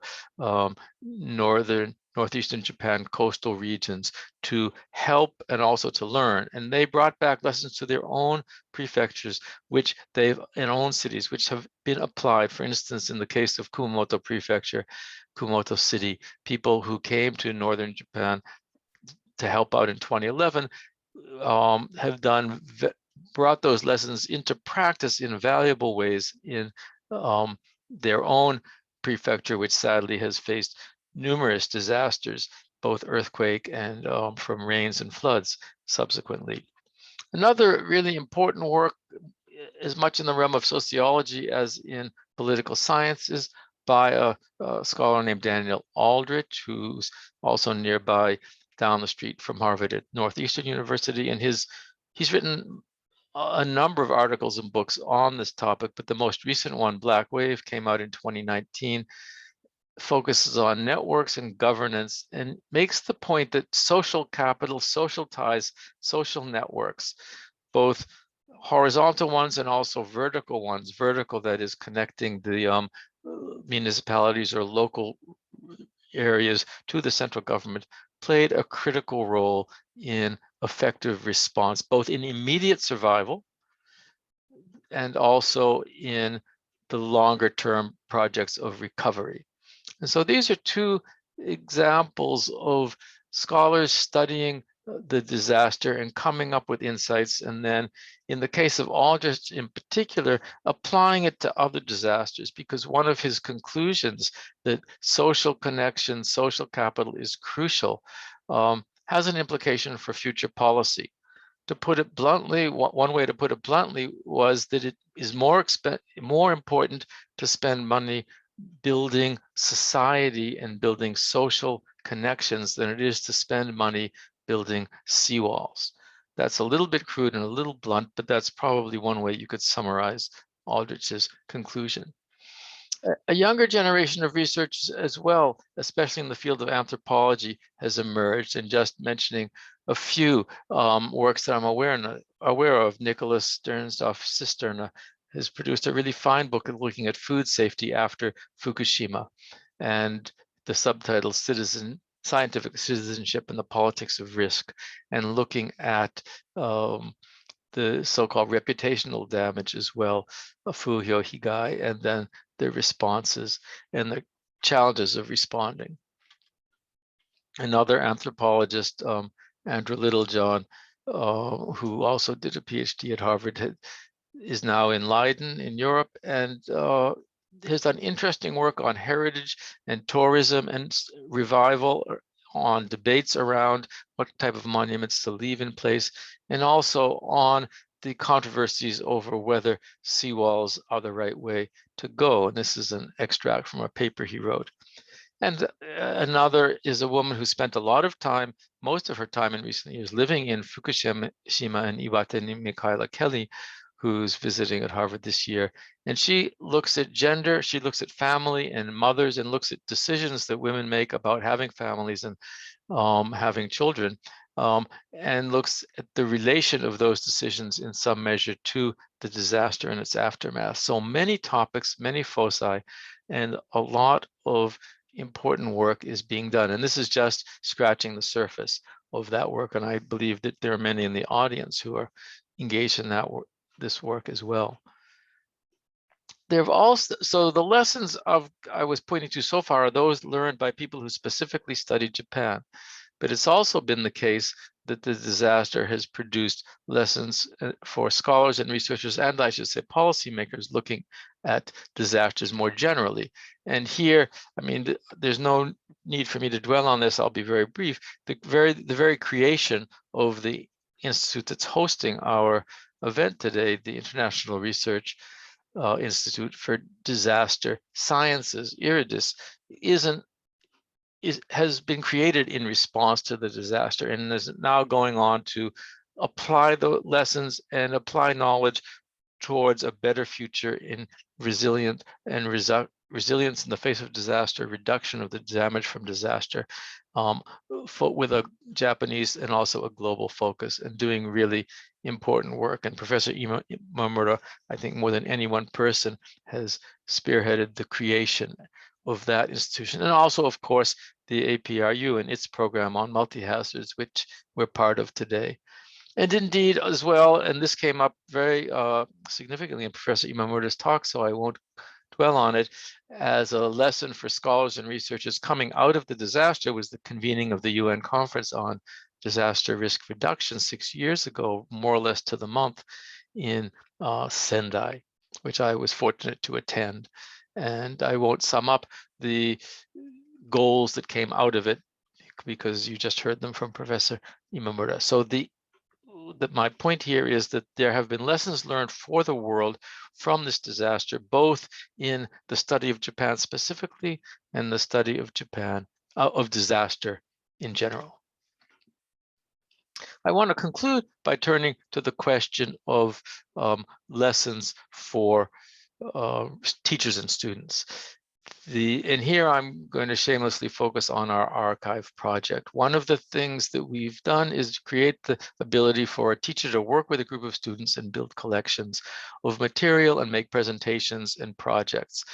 northern northeastern Japan coastal regions to help and also to learn. And they brought back lessons to their own prefectures, which they've in own cities, which have been applied. For instance, in the case of Kumamoto Prefecture, Kumamoto City, people who came to northern Japan to help out in 2011 have brought those lessons into practice in valuable ways in their own prefecture, which sadly has faced numerous disasters, both earthquake and from rains and floods subsequently. Another really important work, as much in the realm of sociology as in political science, is by a scholar named Daniel Aldrich, who's also nearby down the street from Harvard at Northeastern University. And he's written a number of articles and books on this topic, but the most recent one, Black Wave, came out in 2019, focuses on networks and governance, and makes the point that social capital, social ties, social networks, both horizontal ones and also vertical ones, vertical that is connecting the municipalities or local areas to the central government, played a critical role in effective response, both in immediate survival and also in the longer term projects of recovery. And so these are two examples of scholars studying the disaster and coming up with insights, and then in the case of Aldrich in particular, applying it to other disasters, because one of his conclusions that social connection, social capital is crucial, has an implication for future policy. To put it bluntly, one way to put it bluntly was that it is more important to spend money building society and building social connections than it is to spend money building seawalls. That's a little bit crude and a little blunt, but that's probably one way you could summarize Aldrich's conclusion. A younger generation of researchers as well, especially in the field of anthropology, has emerged. And just mentioning a few works that I'm aware of, Nicholas Sternsdorf-Cisterna has produced a really fine book looking at food safety after Fukushima, and the subtitle Scientific Citizenship and the Politics of Risk, and looking at the so-called reputational damage as well of Fujio Higai, and then the responses and the challenges of responding. Another anthropologist, Andrew Littlejohn, who also did a PhD at Harvard, is now in Leiden in Europe, and has done interesting work on heritage and tourism and revival, on debates around what type of monuments to leave in place, and also on the controversies over whether seawalls are the right way to go. And this is an extract from a paper he wrote. And another is a woman who spent a lot of time, most of her time in recent years, living in Fukushima and Iwate, Michaela Kelly, who's visiting at Harvard this year. And she looks at gender, she looks at family and mothers, and looks at decisions that women make about having families and having children, and looks at the relation of those decisions in some measure to the disaster and its aftermath. So many topics, many foci, and a lot of important work is being done. And this is just scratching the surface of that work. And I believe that there are many in the audience who are engaged in that work, this work as well. There have also, so the lessons I was pointing to so far are those learned by people who specifically studied Japan. But it's also been the case that the disaster has produced lessons for scholars and researchers, and I should say policymakers, looking at disasters more generally. And here, I mean, there's no need for me to dwell on this. I'll be very brief. The very creation of the institute that's hosting our event today, the International Research Institute for Disaster Sciences, IRIDIS, has been created in response to the disaster, and is now going on to apply the lessons and apply knowledge towards a better future in resilience in the face of disaster, reduction of the damage from disaster, with a Japanese and also a global focus, and doing really important work. And Professor Imamura, I think more than any one person, has spearheaded the creation of that institution. And also, of course, the APRU and its program on multi-hazards, which we're part of today. And indeed, as well, and this came up very significantly in Professor Imamura's talk, so I won't dwell on it, as a lesson for scholars and researchers coming out of the disaster was the convening of the UN conference on disaster risk reduction 6 years ago, more or less to the month, in Sendai, which I was fortunate to attend. And I won't sum up the goals that came out of it because you just heard them from Professor Imamura. So my point here is that there have been lessons learned for the world from this disaster, both in the study of Japan specifically and the study of Japan, of disaster in general. I want to conclude by turning to the question of lessons for teachers and students. And here I'm going to shamelessly focus on our archive project. One of the things that we've done is create the ability for a teacher to work with a group of students and build collections of material and make presentations and projects.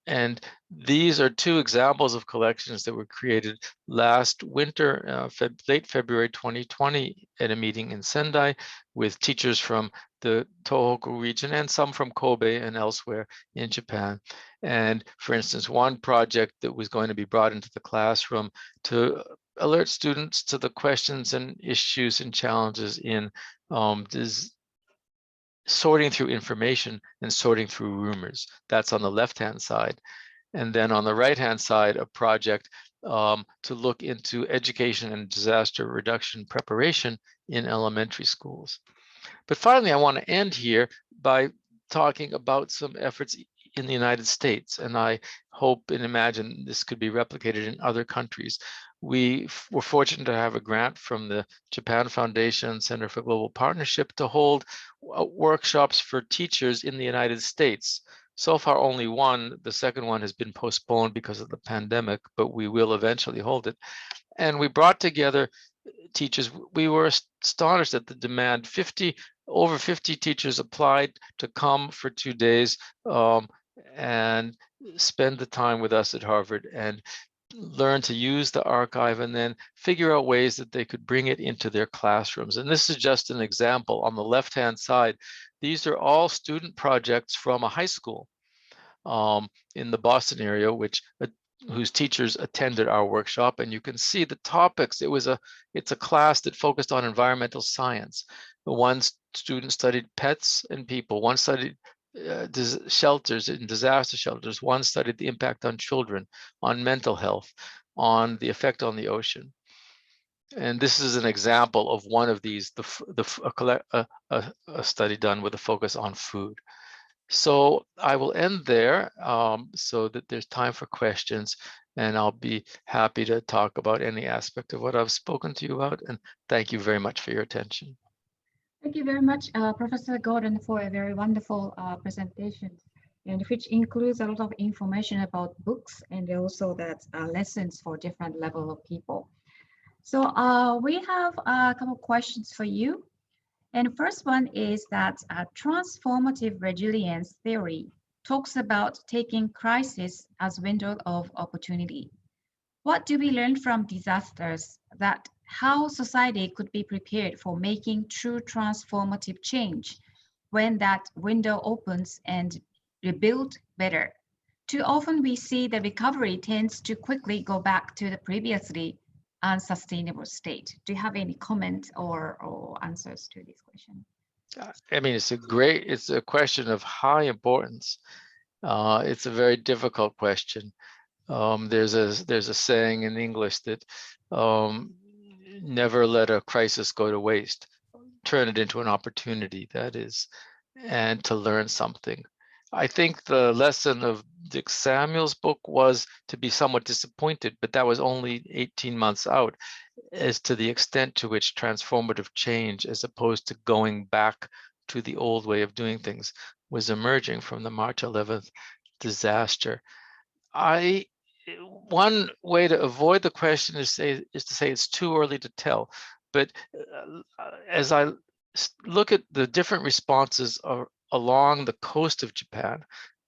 And these are two examples of collections that were created last winter, late February 2020, at a meeting in Sendai with teachers from the Tohoku region and some from Kobe and elsewhere in Japan. And for instance, one project that was going to be brought into the classroom to alert students to the questions and issues and challenges in sorting through information and sorting through rumors. That's on the left-hand side. And then on the right-hand side, a project to look into education and disaster reduction preparation in elementary schools. But finally, I want to end here by talking about some efforts in the United States. And I hope and imagine this could be replicated in other countries. We were fortunate to have a grant from the Japan Foundation Center for Global Partnership to hold workshops for teachers in the United States. So far, only one. The second one has been postponed because of the pandemic, but we will eventually hold it. And we brought together teachers. We were astonished at the demand. Over 50 teachers applied to come for 2 days and spend the time with us at Harvard and learn to use the archive and then figure out ways that they could bring it into their classrooms. And this is just an example. On the left-hand side, these are all student projects from a high school in the Boston area, whose teachers attended our workshop. And you can see the topics. It's a class that focused on environmental science. One student studied pets and people. One studied shelters and disaster shelters. One studied the impact on children, on mental health, on the effect on the ocean. And this is an example of one of these, a study done with a focus on food. So I will end there so that there's time for questions, and I'll be happy to talk about any aspect of what I've spoken to you about. And thank you very much for your attention. Thank you very much, Professor Gordon, for a very wonderful presentation, and which includes a lot of information about books and also that lessons for different level of people. So we have a couple of questions for you. And the first one is that transformative resilience theory talks about taking crisis as window of opportunity. What do we learn from disasters that how society could be prepared for making true transformative change when that window opens and rebuild better? Too often we see the recovery tends to quickly go back to the previously unsustainable state. Do you have any comment or answers to this question? I mean, it's a question of high importance. It's a very difficult question. There's a saying in English that never let a crisis go to waste. Turn it into an opportunity, that is, and to learn something. I think the lesson of Dick Samuel's book was to be somewhat disappointed, but that was only 18 months out, as to the extent to which transformative change, as opposed to going back to the old way of doing things, was emerging from the March 11th disaster. One way to avoid the question is to say it's too early to tell. But as I look at the different responses along the coast of Japan,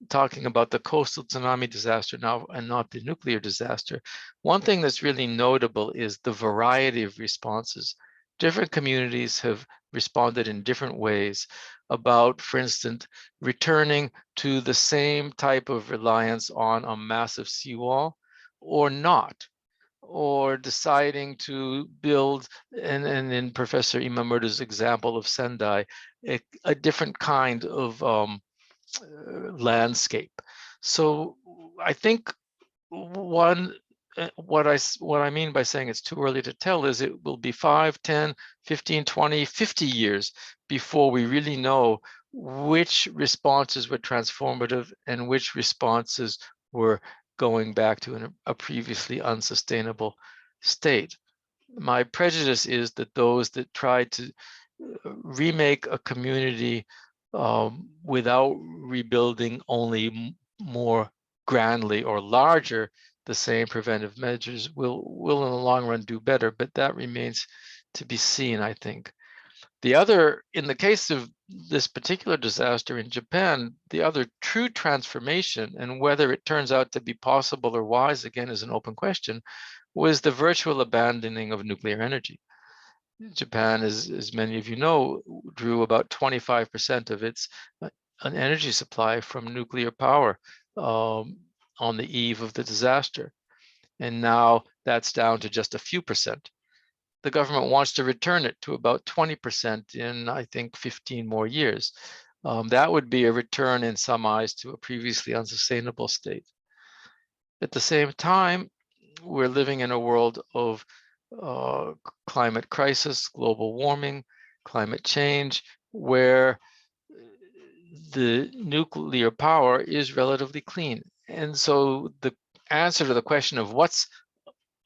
talking about the coastal tsunami disaster now and not the nuclear disaster, one thing that's really notable is the variety of responses. Different communities have responded in different ways about, for instance, returning to the same type of reliance on a massive seawall or not, or deciding to build, and in Professor Imamura's example of Sendai, a different kind of landscape. So I think what I mean by saying it's too early to tell is it will be 5, 10, 15, 20, 50 years before we really know which responses were transformative and which responses were going back to a previously unsustainable state. My prejudice is that those that try to remake a community without rebuilding only more grandly or larger the same preventive measures will in the long run do better, but that remains to be seen, I think. The other, in the case of this particular disaster in Japan, the other true transformation, and whether it turns out to be possible or wise, again, is an open question, was the virtual abandoning of nuclear energy. Japan, as many of you know, drew about 25% of its an energy supply from nuclear power on the eve of the disaster. And now that's down to just a few percent. The government wants to return it to about 20% in, I think, 15 more years. That would be a return in some eyes to a previously unsustainable state. At the same time, we're living in a world of climate crisis, global warming, climate change, where the nuclear power is relatively clean. And so the answer to the question of what's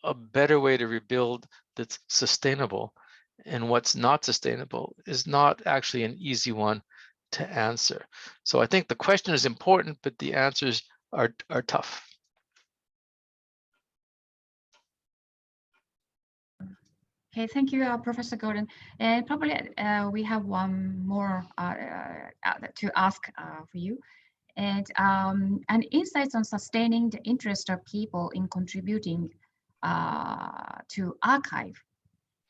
a better way to rebuild that's sustainable and what's not sustainable is not actually an easy one to answer. So I think the question is important, but the answers are tough. Okay, thank you, Professor Gordon. And probably we have one more to ask for you. And insights on sustaining the interest of people in contributing to archive.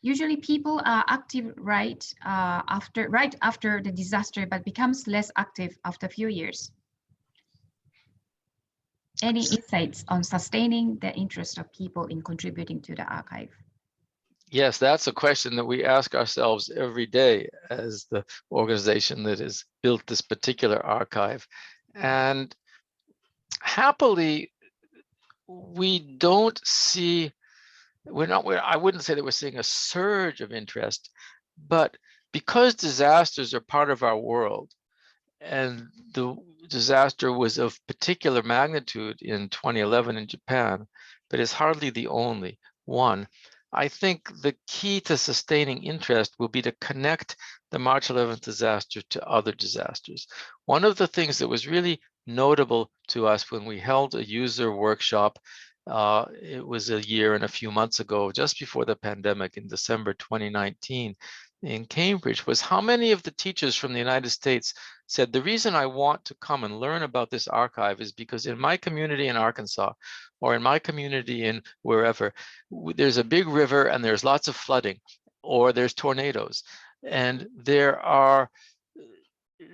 Usually people are active right after the disaster, but becomes less active after a few years. Any insights on sustaining the interest of people in contributing to the archive? Yes, that's a question that we ask ourselves every day as the organization that has built this particular archive. And happily, we don't see, I wouldn't say that we're seeing a surge of interest, but because disasters are part of our world, and the disaster was of particular magnitude in 2011 in Japan, but it's hardly the only one. I think the key to sustaining interest will be to connect the March 11th disaster to other disasters. One of the things that was really notable to us when we held a user workshop, it was a year and a few months ago, just before the pandemic in December 2019 in Cambridge, was how many of the teachers from the United States said, the reason I want to come and learn about this archive is because in my community in Arkansas, or in my community in wherever, there's a big river and there's lots of flooding, or there's tornadoes. And there are,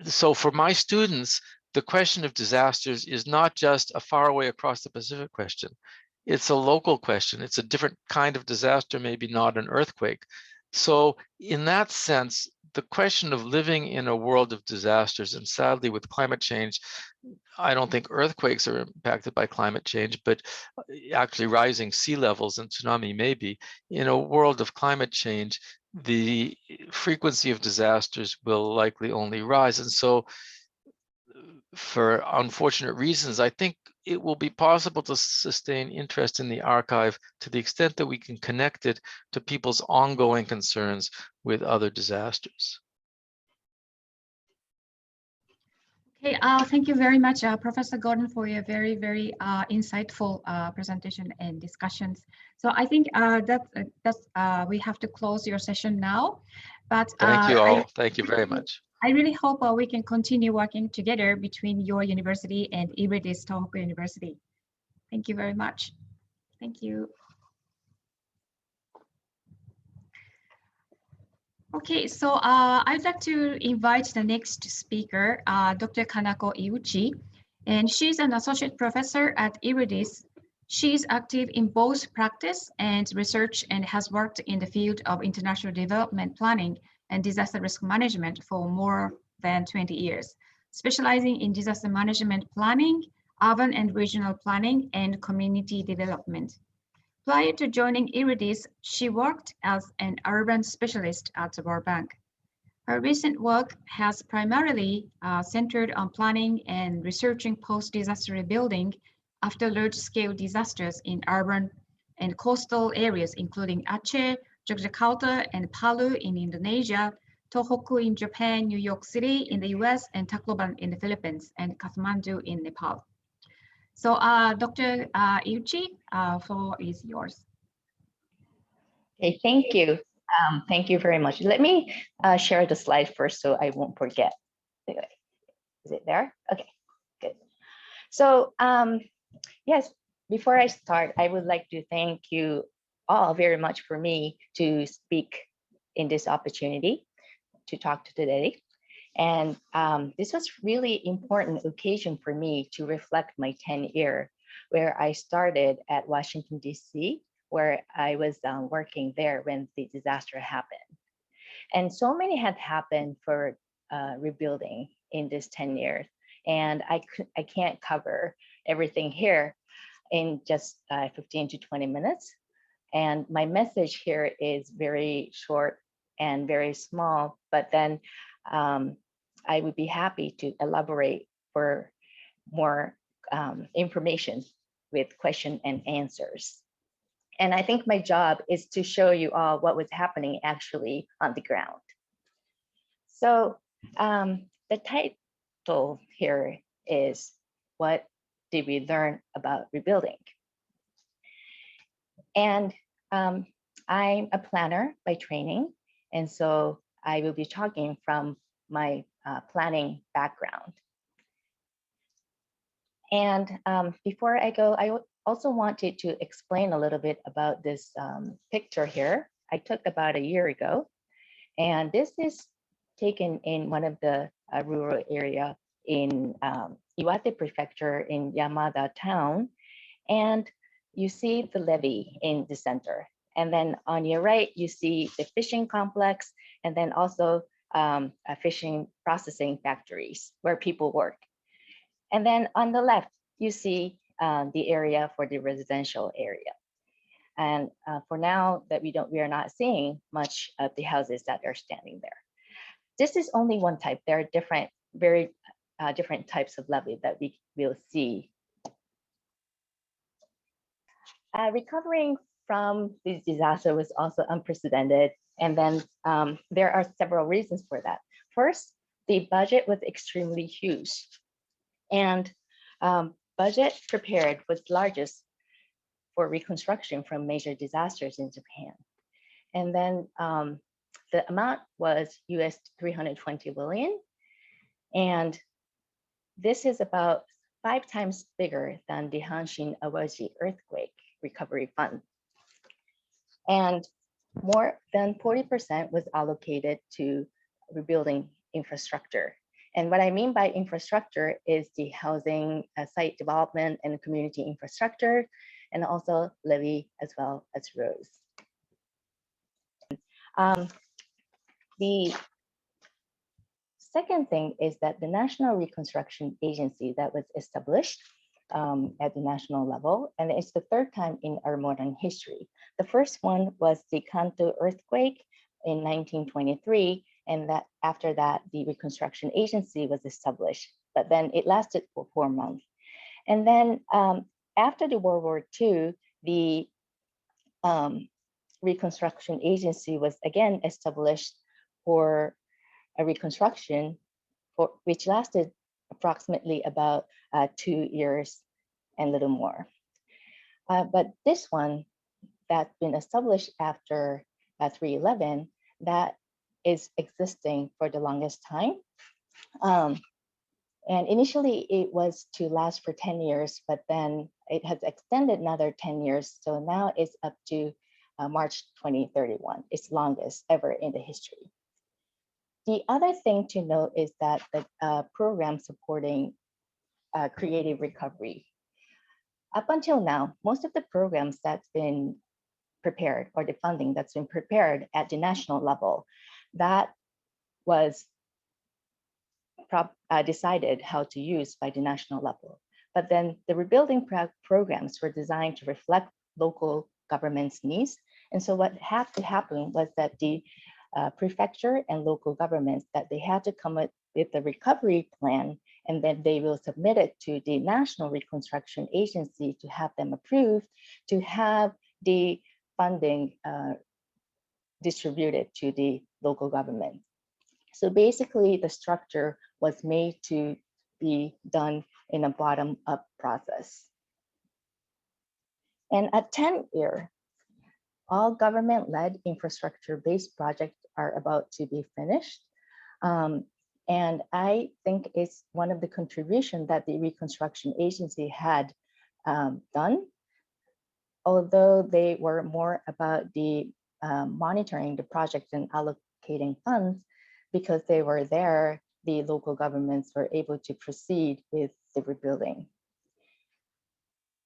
so for my students, the question of disasters is not just a far away across the Pacific question. It's a local question. It's a different kind of disaster, maybe not an earthquake. So in that sense, the question of living in a world of disasters, and sadly with climate change, I don't think earthquakes are impacted by climate change, but actually rising sea levels and tsunami maybe. In a world of climate change, the frequency of disasters will likely only rise. And so for unfortunate reasons, I think it will be possible to sustain interest in the archive to the extent that we can connect it to people's ongoing concerns with other disasters. Okay, thank you very much, Professor Gordon, for your very, very insightful presentation and discussions. So I think we have to close your session now. But thank you all. Thank you very much. I really hope we can continue working together between your university and Iridis Tohoku University. Thank you very much. Thank you. Okay, so I'd like to invite the next speaker, Dr. Kanako Iuchi, and she's an associate professor at Iridis. She's active in both practice and research and has worked in the field of international development planning and disaster risk management for more than 20 years, specializing in disaster management planning, urban and regional planning, and community development. Prior to joining Iridis, she worked as an urban specialist at the World Bank. Her recent work has primarily centered on planning and researching post-disaster rebuilding after large-scale disasters in urban and coastal areas, including Aceh, Yogyakarta, and Palu in Indonesia, Tohoku in Japan, New York City in the US, and Tacloban in the Philippines, and Kathmandu in Nepal. So Dr. Iuchi, floor is yours. Okay, thank you. Thank you very much. Let me share the slide first so I won't forget. Anyway, is it there? Okay, good. So yes, before I start, I would like to thank you all very much for me to speak in this opportunity to talk to today. And this was really important occasion for me to reflect my tenure, where I started at Washington, D.C., where I was working there when the disaster happened. And so many had happened for rebuilding in this 10 years. And I can't cover everything here in just 15 to 20 minutes. And my message here is very short and very small, but then I would be happy to elaborate for more information with question and answers. And I think my job is to show you all what was happening actually on the ground. So the title here is, what did we learn about rebuilding? And I'm a planner by training. And so I will be talking from my planning background. And before I go, I also wanted to explain a little bit about this picture here. I took about a year ago. And this is taken in one of the rural area in Iwate Prefecture in Yamada town. And you see the levee in the center. And then on your right, you see the fishing complex, and then also fishing processing factories where people work. And then on the left, you see the area for the residential area. And for now, that we are not seeing much of the houses that are standing there. This is only one type. There are different, very different types of levee that we will see. Recovering from this disaster was also unprecedented. And then there are several reasons for that. First, the budget was extremely huge. And budget prepared was largest for reconstruction from major disasters in Japan. And then the amount was US 320 billion. And this is about 5 times bigger than the Hanshin Awaji earthquake recovery fund. And more than 40% was allocated to rebuilding infrastructure. And what I mean by infrastructure is the housing, site development, and community infrastructure, and also levee as well as roads. The second thing is that the National Reconstruction Agency that was established at the national level, and it's the third time in our modern history. The first one was the Kanto earthquake in 1923, and that after that, the Reconstruction Agency was established, but then it lasted for 4 months. And then after the World War II, the Reconstruction Agency was again established for a reconstruction which lasted approximately about 2 years and a little more. But this one that's been established after 3/11, that is existing for the longest time. And initially it was to last for 10 years, but then it has extended another 10 years. So now it's up to March 2031, its longest ever in the history. The other thing to note is that the program supporting creative recovery. Up until now, most of the programs that's been prepared, or the funding that's been prepared at the national level, that was decided how to use by the national level. But then the rebuilding programs were designed to reflect local government's needs. And so what had to happen was that the prefecture and local governments, that they had to come up with the recovery plan, and then they will submit it to the National Reconstruction Agency to have them approved, to have the funding distributed to the local government. So basically the structure was made to be done in a bottom-up process. And at 10-year, all government-led infrastructure-based projects are about to be finished. And I think it's one of the contributions that the Reconstruction Agency had done, although they were more about the monitoring the project and allocating funds. Because they were there, the local governments were able to proceed with the rebuilding.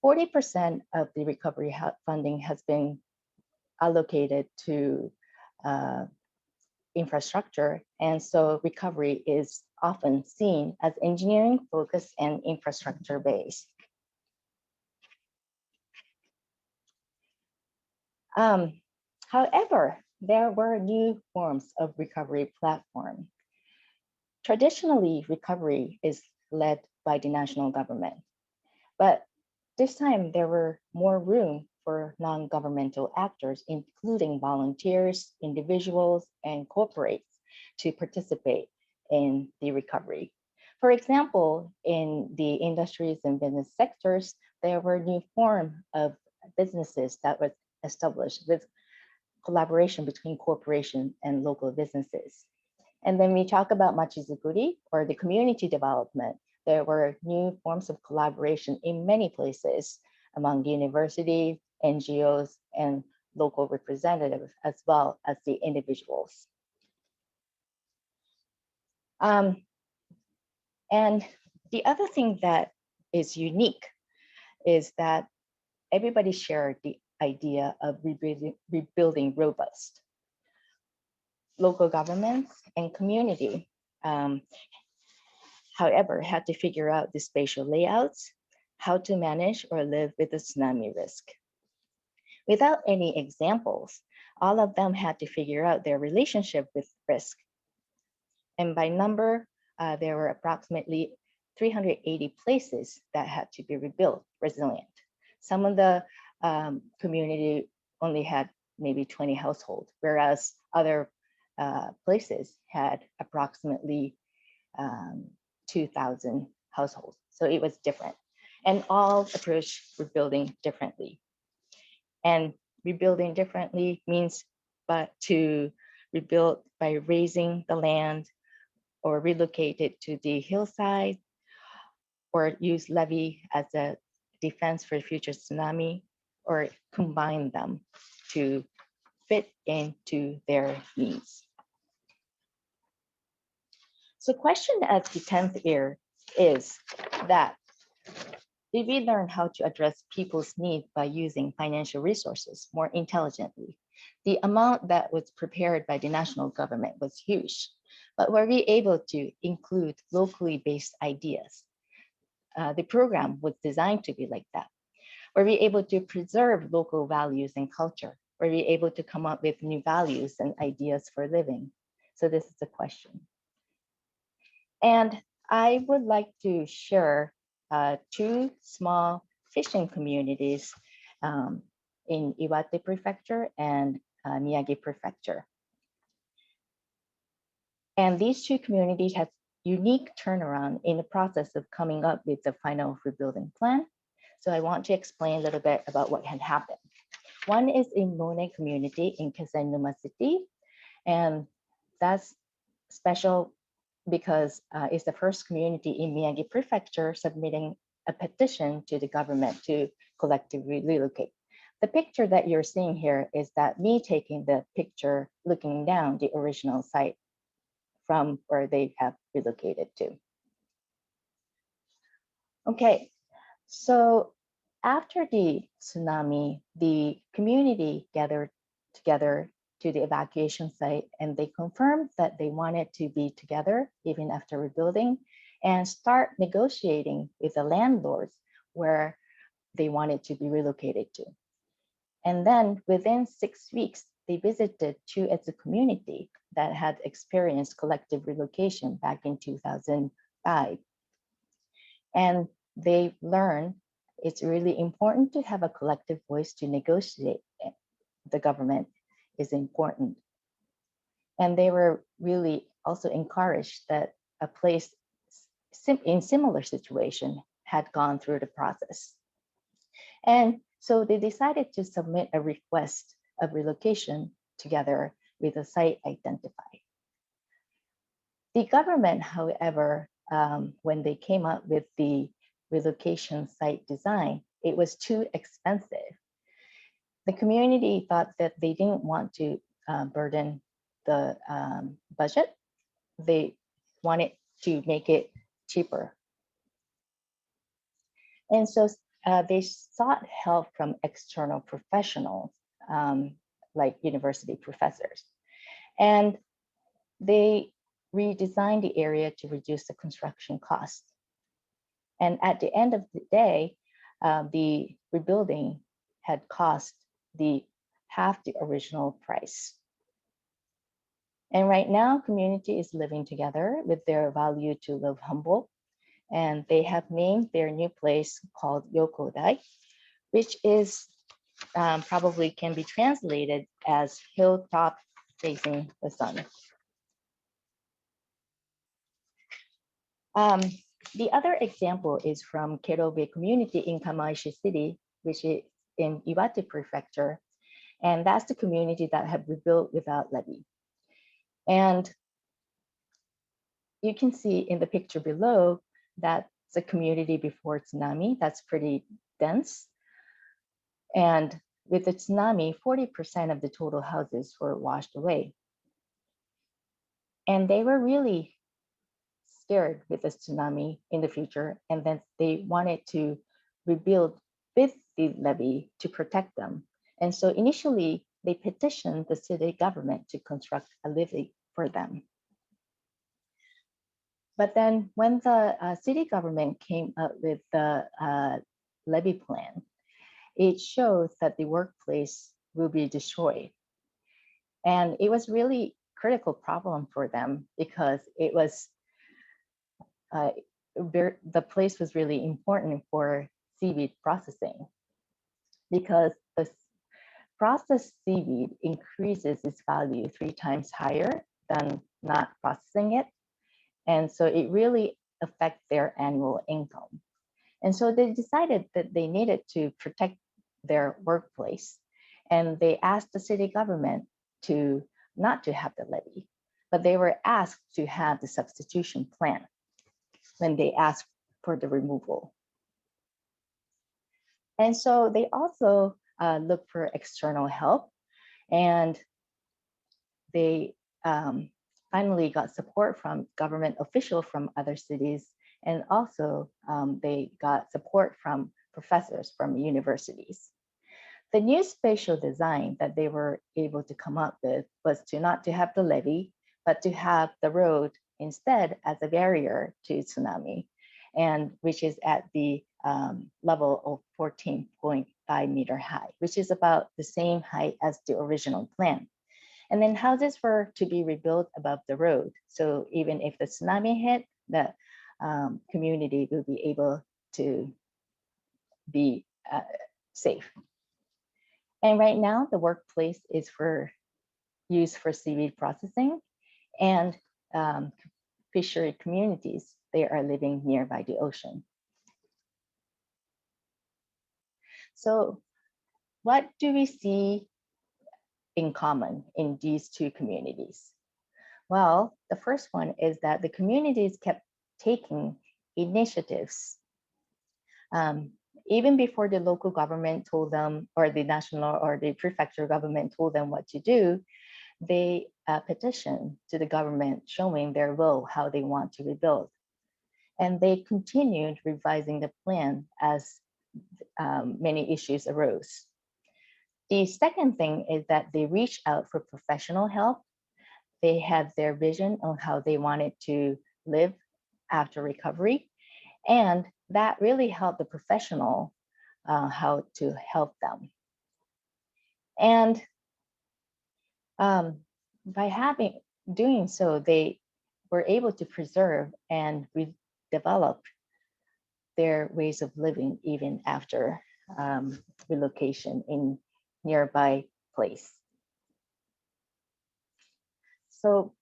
40% of the recovery funding has been allocated to infrastructure, and so recovery is often seen as engineering focused and infrastructure based. However, there were new forms of recovery platform. Traditionally, recovery is led by the national government, but this time there were more room for non-governmental actors, including volunteers, individuals, and corporates to participate in the recovery. For example, in the industries and business sectors, there were new forms of businesses that were established with collaboration between corporations and local businesses. And then we talk about machizukuri, or the community development. There were new forms of collaboration in many places among the university, NGOs, and local representatives, as well as the individuals. And the other thing that is unique is that everybody shared the idea of rebuilding robust. Local governments and community, however, had to figure out the spatial layouts, how to manage or live with the tsunami risk. Without any examples, all of them had to figure out their relationship with risk. And by number, there were approximately 380 places that had to be rebuilt, resilient. Some of the community only had maybe 20 households, whereas other places had approximately 2,000 households. So it was different. And all approach rebuilding differently. And rebuilding differently means to rebuild by raising the land, or relocate it to the hillside, or use levee as a defense for future tsunami, or combine them to fit into their needs. So question at the 10th year is that, did we learn how to address people's needs by using financial resources more intelligently? The amount that was prepared by the national government was huge, but were we able to include locally based ideas? The program was designed to be like that. Were we able to preserve local values and culture? Were we able to come up with new values and ideas for living? So this is the question. And I would like to share two small fishing communities in Iwate Prefecture and Miyagi Prefecture. And these two communities have unique turnaround in the process of coming up with the final rebuilding plan. So I want to explain a little bit about what had happened. One is in Mone community in Kasenuma City, and that's special because it's the first community in Miyagi Prefecture submitting a petition to the government to collectively relocate. The picture that you're seeing here is that me taking the picture looking down the original site from where they have relocated to. Okay, so after the tsunami, the community gathered together to the evacuation site and they confirmed that they wanted to be together even after rebuilding and start negotiating with the landlords where they wanted to be relocated to. And then within 6 weeks, they visited Chuetsu community that had experienced collective relocation back in 2005. And they learned it's really important to have a collective voice to negotiate. The government is important. And they were really also encouraged that a place in similar situation had gone through the process. And so they decided to submit a request of relocation together with a site identified. The government, however, when they came up with the relocation site design, it was too expensive. The community thought that they didn't want to burden the budget. They wanted to make it cheaper. And so they sought help from external professionals, like university professors. And they redesigned the area to reduce the construction cost. And at the end of the day, the rebuilding had cost half the original price. And right now, community is living together with their value to live humble. And they have named their new place called Yokodai, which is probably can be translated as hilltop facing the sun. The other example is from Kerobe community in Kamaishi City, which is in Iwate Prefecture. And that's the community that have rebuilt without levy. And you can see in the picture below that's a community before tsunami. That's pretty dense. And with the tsunami, 40% of the total houses were washed away. And they were really scared with the tsunami in the future. And then they wanted to rebuild with the levee to protect them. And so initially, they petitioned the city government to construct a levee for them. But then when the city government came up with the levy plan, it shows that the workplace will be destroyed. And it was really critical problem for them because it was, the place was really important for seaweed processing because the processed seaweed increases its value 3 times higher than not processing it. And so it really affects their annual income. And so they decided that they needed to protect their workplace. And they asked the city government to not to have the levy, but they were asked to have the substitution plan when they asked for the removal. And so they also looked for external help, and they finally got support from government officials from other cities, and also they got support from professors from universities. The new spatial design that they were able to come up with was to not to have the levee, but to have the road instead as a barrier to tsunami, and which is at the level of 14.5 meter high, which is about the same height as the original plan. And then houses were to be rebuilt above the road. So even if the tsunami hit, the community will be able to be safe. And right now, the workplace is used for seaweed processing, and fishery communities, they are living nearby the ocean. So what do we see in common in these two communities? Well, the first one is that the communities kept taking initiatives. Even before the local government told them, or the national or the prefecture government told them what to do, they petitioned to the government showing their will, how they want to rebuild. And they continued revising the plan as many issues arose. The second thing is that they reached out for professional help. They had their vision on how they wanted to live after recovery. And that really helped the professional how to help them. And by doing so, they were able to preserve and redevelop their ways of living even after relocation in nearby place. So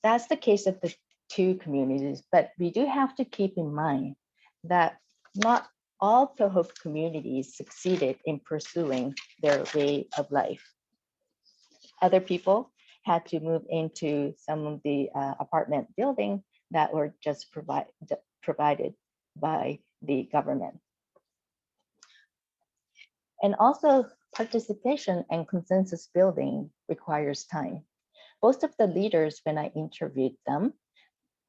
that's the case of the two communities, but we do have to keep in mind that not all Tohoku communities succeeded in pursuing their way of life. Other people had to move into some of the apartment buildings that were just provided by the government. And also participation and consensus building requires time. Most of the leaders, when I interviewed them,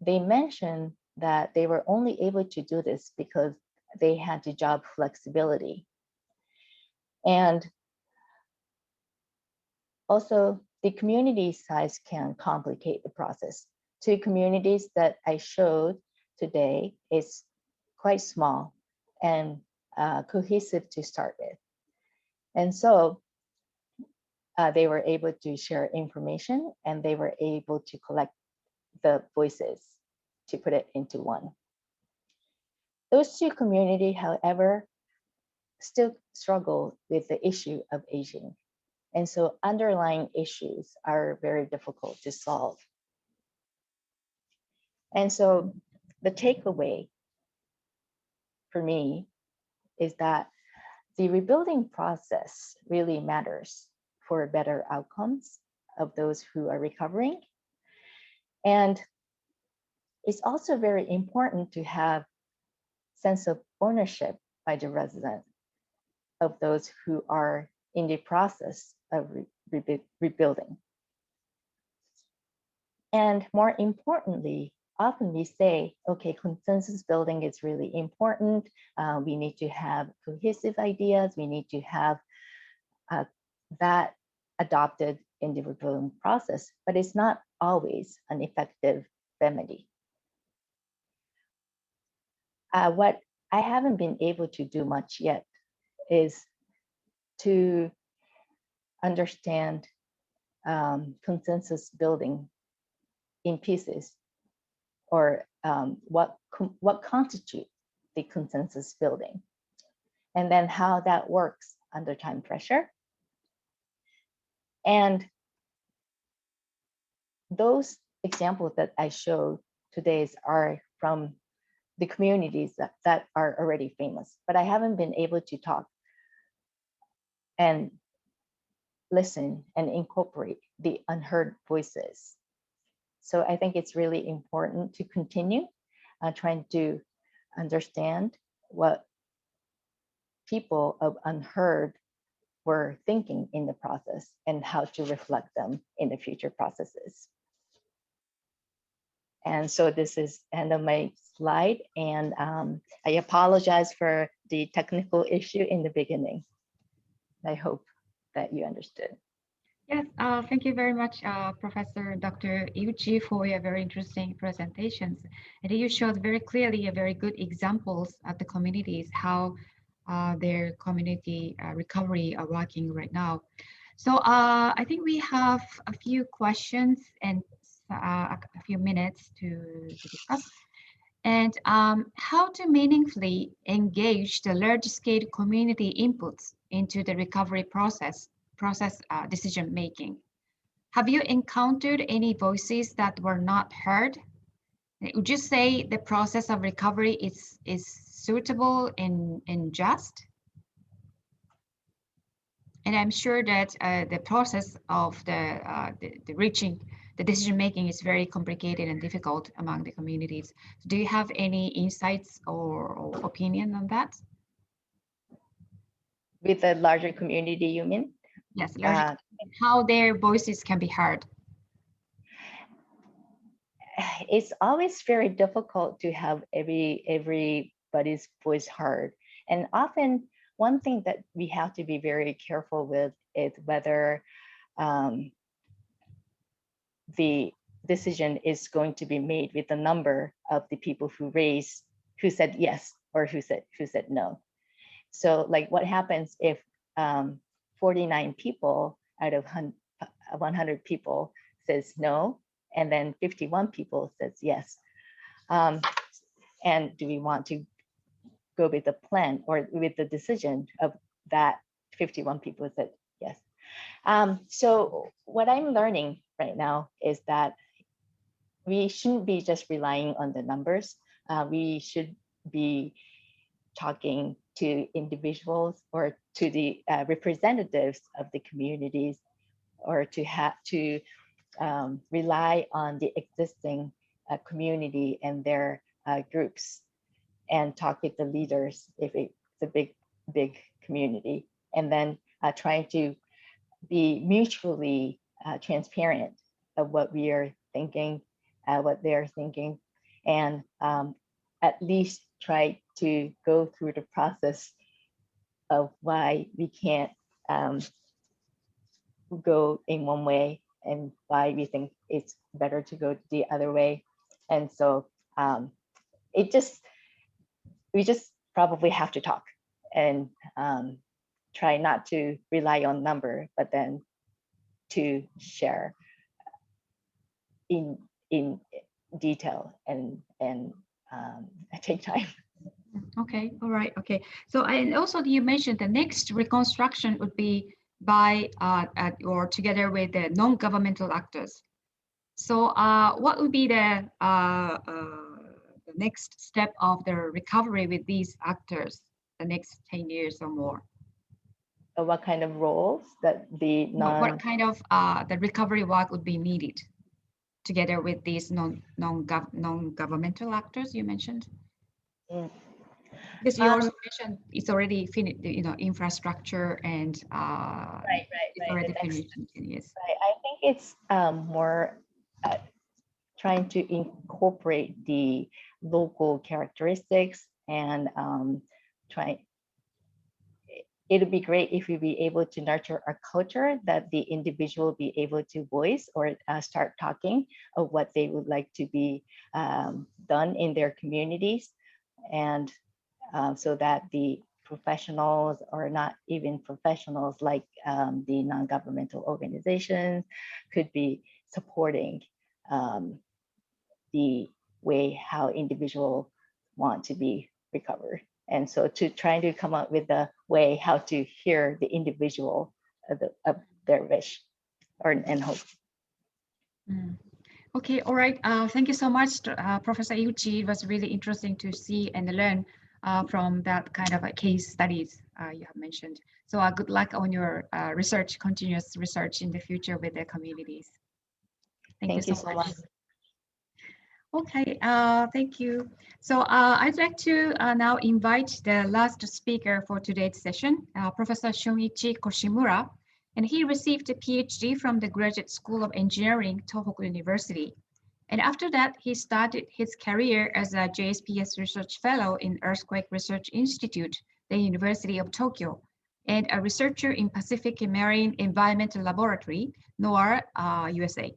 they mentioned that they were only able to do this because they had the job flexibility. And also the community size can complicate the process. Two communities that I showed today is quite small and cohesive to start with. And so they were able to share information and they were able to collect the voices to put it into one. Those two communities, however, still struggle with the issue of aging. And so underlying issues are very difficult to solve. And so the takeaway for me is that the rebuilding process really matters for better outcomes of those who are recovering. And it's also very important to have sense of ownership by the resident of those who are in the process of rebuilding. And more importantly, often we say, okay, consensus building is really important. We need to have cohesive ideas. We need to have that adopted in the rebuilding process, but it's not always an effective remedy. What I haven't been able to do much yet is to understand consensus building in pieces, or what constitutes the consensus building, and then how that works under time pressure. And those examples that I showed today are from the communities that are already famous, but I haven't been able to talk and listen and incorporate the unheard voices. So I think it's really important to continue trying to understand what people of unheard were thinking in the process and how to reflect them in the future processes. And so this is the end of my slide, and I apologize for the technical issue in the beginning. I hope that you understood. Yes, thank you very much, Professor Dr. Iuchi, for your very interesting presentations. And you showed very clearly a very good examples of the communities, how their community recovery are working right now. So I think we have a few questions and a few minutes to discuss. And how to meaningfully engage the large-scale community inputs into the recovery process decision making. Have you encountered any voices that were not heard? Would you say the process of recovery is suitable and just? And I'm sure that the process of the reaching the decision making is very complicated and difficult among the communities. Do you have any insights or opinion on that? With a larger community, you mean? Yes, how their voices can be heard. It's always very difficult to have everybody's voice heard. And often one thing that we have to be very careful with is whether the decision is going to be made with the number of the people who said yes or who said no. So like what happens if 49 people out of 100 people says no, and then 51 people says yes. And do we want to go with the plan or with the decision of that 51 people said yes? So what I'm learning right now is that we shouldn't be just relying on the numbers. We should be talking to individuals or to the representatives of the communities, or to have to rely on the existing community and their groups, and talk with the leaders if it's a big community, and then trying to be mutually transparent of what we are thinking, what they're thinking, and at least try to go through the process of why we can't go in one way and why we think it's better to go the other way. And so we just probably have to talk and try not to rely on number, but then to share in detail and take time. Okay, all right, okay. So, and also you mentioned the next reconstruction would be by or together with the non-governmental actors. So what would be the next step of the recovery with these actors, the next 10 years or more? What kind of roles that the what kind of the recovery work would be needed together with these non-governmental actors you mentioned? Because you also mentioned it's already finished, you know, infrastructure and it's already finished. Yes. I think it's more trying to incorporate the local characteristics and it'd be great if we'd be able to nurture our culture, that the individual be able to voice or start talking of what they would like to be done in their communities. And so that the professionals, or not even professionals, like the non-governmental organizations, could be supporting the way how individuals want to be recovered. And so to try to come up with a way how to hear the individual of their wish and hope. Okay, all right. Thank you so much, Professor Iuchi. It was really interesting to see and learn from that kind of case studies you have mentioned. So good luck on your research, continuous research in the future with the communities. Thank you so much. Okay, thank you. So I'd like to now invite the last speaker for today's session, Professor Shunichi Koshimura, and he received a PhD from the Graduate School of Engineering, Tohoku University. And after that, he started his career as a JSPS Research Fellow in Earthquake Research Institute, the University of Tokyo, and a researcher in Pacific Marine Environmental Laboratory, NOAA, USA.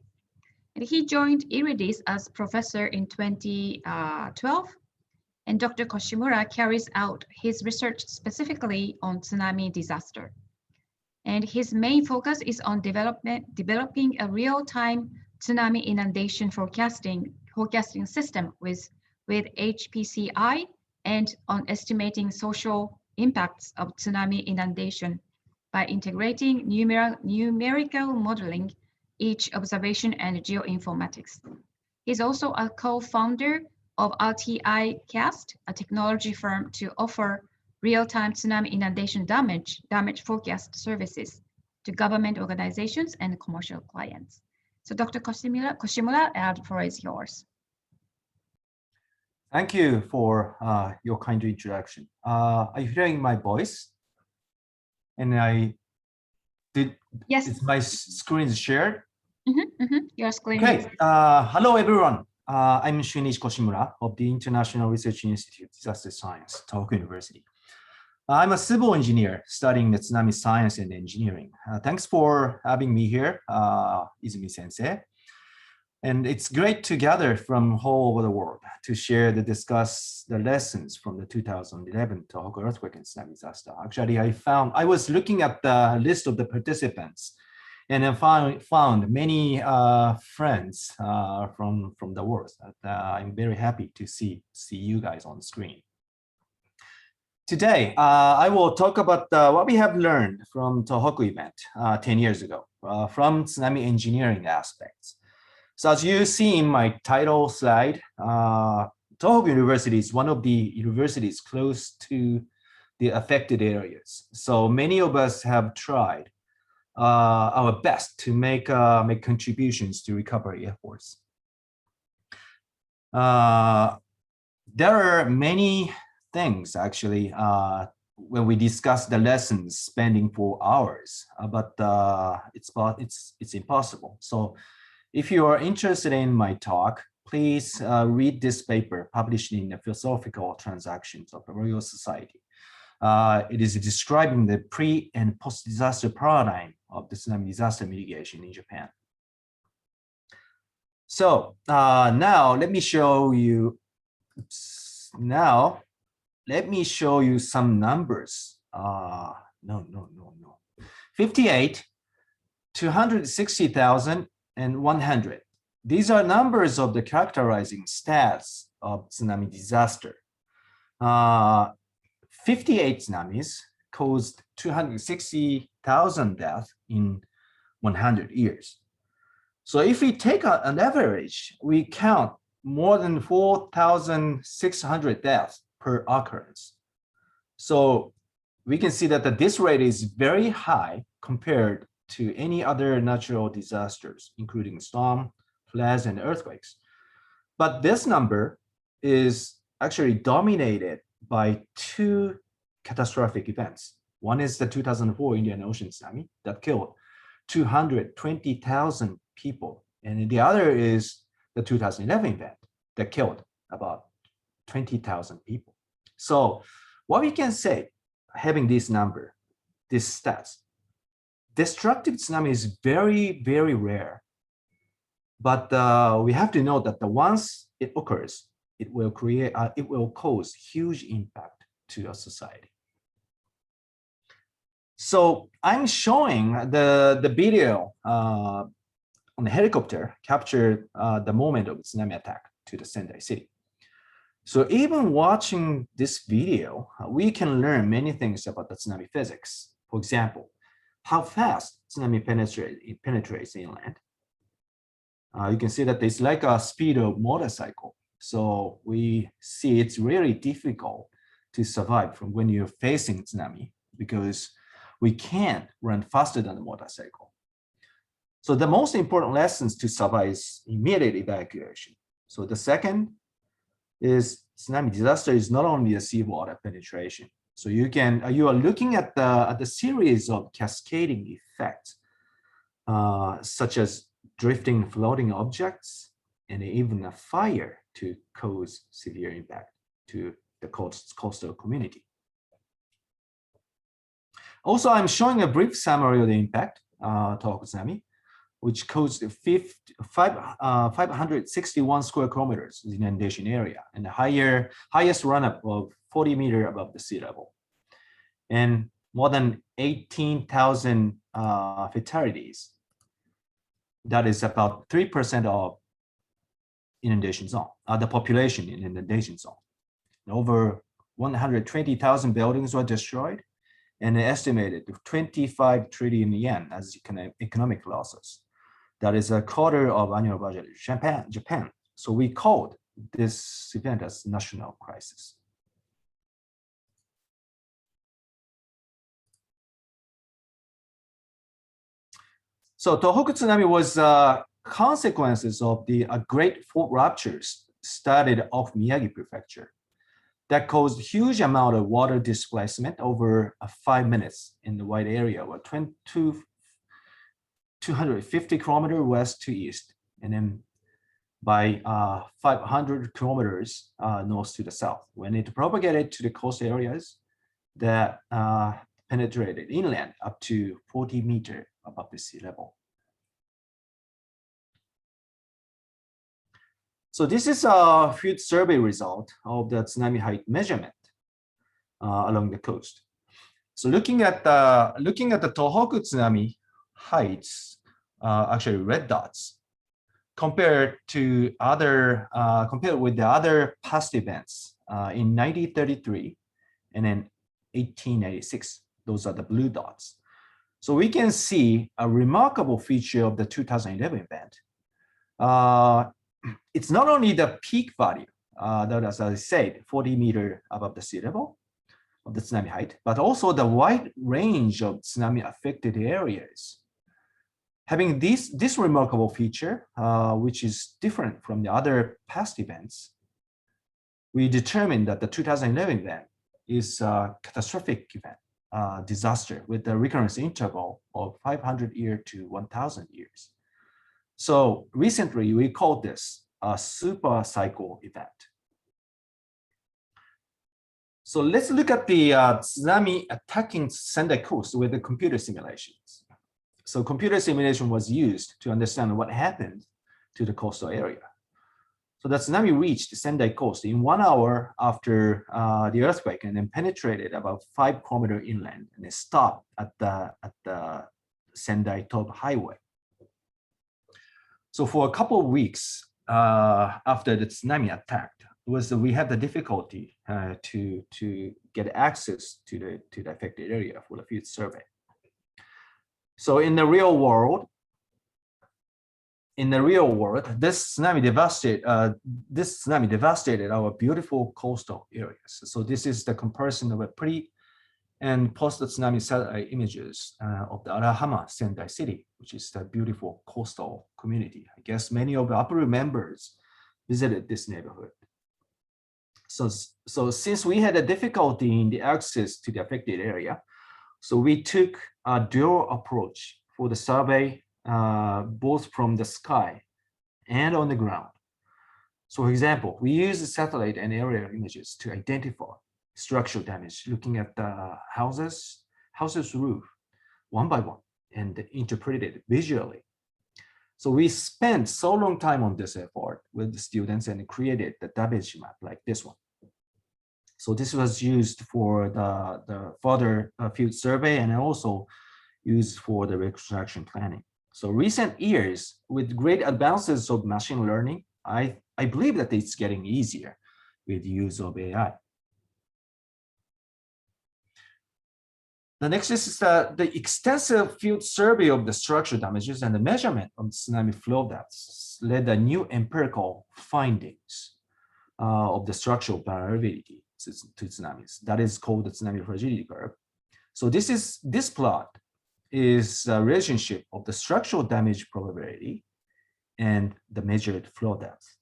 And he joined IRIDIS as professor in 2012. And Dr. Koshimura carries out his research specifically on tsunami disaster. And his main focus is on developing a real-time tsunami inundation forecasting system with HPCI, and on estimating social impacts of tsunami inundation by integrating numerical modeling, each observation, and geoinformatics. He's also a co-founder of RTI Cast, a technology firm to offer real-time tsunami inundation damage forecast services to government organizations and commercial clients. So Dr. Koshimura, the floor is yours. Thank you for your kind introduction. Are you hearing my voice? And Yes. is my screen shared? Your screen. Okay. Hello, everyone. I'm Shunichi Koshimura of the International Research Institute, Disaster Science, Tohoku University. I'm a civil engineer studying the tsunami science and engineering. Thanks for having me here, Izumi Sensei. And it's great to gather from all over the world to share and discuss the lessons from the 2011 Tohoku earthquake and tsunami disaster. Actually, I was looking at the list of the participants, and I found many friends from the world. I'm very happy to see you guys on screen. Today, I will talk about what we have learned from Tohoku event 10 years ago from tsunami engineering aspects. So as you see in my title slide, Tohoku University is one of the universities close to the affected areas. So many of us have tried our best to make contributions to recovery efforts. There are many things actually when we discuss the lessons spending 4 hours, but it's impossible. So if you are interested in my talk, please read this paper published in the Philosophical Transactions of the Royal Society. It is describing the pre- and post-disaster paradigm of the tsunami disaster mitigation in Japan. So now let me show you. Let me show you some numbers. No. 58, 260,000, and 100. These are numbers of the characterizing stats of tsunami disaster. 58 tsunamis caused 260,000 deaths in 100 years. So if we take an average, we count more than 4,600 deaths per occurrence. So we can see that this rate is very high compared to any other natural disasters, including storm, floods, and earthquakes. But this number is actually dominated by 2 catastrophic events. One is the 2004 Indian Ocean tsunami that killed 220,000 people. And the other is the 2011 event that killed about 20,000 people. So what we can say, having this number, these stats, destructive tsunami is very, very rare. But we have to know that once it occurs, it will cause huge impact to a society. So I'm showing the video on the helicopter captured the moment of tsunami attack to the Sendai city. So even watching this video, we can learn many things about the tsunami physics. For example, how fast tsunami penetrates inland. You can see that it's like a speed of motorcycle. So we see it's really difficult to survive from when you're facing tsunami because we can't run faster than a motorcycle. So the most important lessons to survive is immediate evacuation. So the second is tsunami disaster is not only a seawater penetration. So you are looking at the series of cascading effects, such as drifting floating objects and even a fire to cause severe impact to the coastal community. Also, I'm showing a brief summary of the impact Tohoku tsunami, which caused 561 square kilometers inundation area and the highest run-up of 40 meters above the sea level, and more than 18,000 fatalities. That is about 3% of inundation zone, the population in inundation zone. And over 120,000 buildings were destroyed, and an estimated 25 trillion yen as economic losses. That is a quarter of annual budget in Japan. So we called this event as national crisis. So Tohoku tsunami was consequences of the great fault ruptures started off Miyagi Prefecture that caused huge amount of water displacement over 5 minutes in the wide area, or 250 kilometers west to east, and then by 500 kilometers north to the south. When it propagated to the coast areas that penetrated inland up to 40 meters above the sea level. So this is a field survey result of the tsunami height measurement along the coast. So looking at the Tohoku tsunami heights, actually red dots, compared with the other past events in 1933 and then 1896. Those are the blue dots. So we can see a remarkable feature of the 2011 event. It's not only the peak value, that as I said, 40 meters above the sea level of the tsunami height, but also the wide range of tsunami affected areas. Having this remarkable feature, which is different from the other past events, we determined that the 2011 event is a catastrophic event, disaster with a recurrence interval of 500 years to 1,000 years. So recently we called this a super cycle event. So let's look at the tsunami attacking Sendai coast with the computer simulations. So computer simulation was used to understand what happened to the coastal area. So the tsunami reached Sendai coast in 1 hour after the earthquake, and then penetrated about 5 kilometers inland, and it stopped at the Sendai Toba Highway. So for a couple of weeks after the tsunami attacked, we had the difficulty to get access to the affected area for the field survey. So in the real world, this tsunami devastated our beautiful coastal areas. So this is the comparison of a pre and post-tsunami satellite images of the Arahama Sendai city, which is the beautiful coastal community. I guess many of the upper members visited this neighborhood. So since we had a difficulty in the access to the affected area, so we took a dual approach for the survey, both from the sky and on the ground. So for example, we use the satellite and aerial images to identify structural damage, looking at the house's roof one by one and interpreted it visually. So we spent so long time on this effort with the students and created the damage map like this one. So this was used for the further field survey and also used for the reconstruction planning. So recent years, with great advances of machine learning, I believe that it's getting easier with the use of AI. The next is the extensive field survey of the structural damages and the measurement of tsunami flow depths led to new empirical findings of the structural variability to tsunamis. That is called the tsunami fragility curve. So this plot is a relationship of the structural damage probability and the measured flow depth.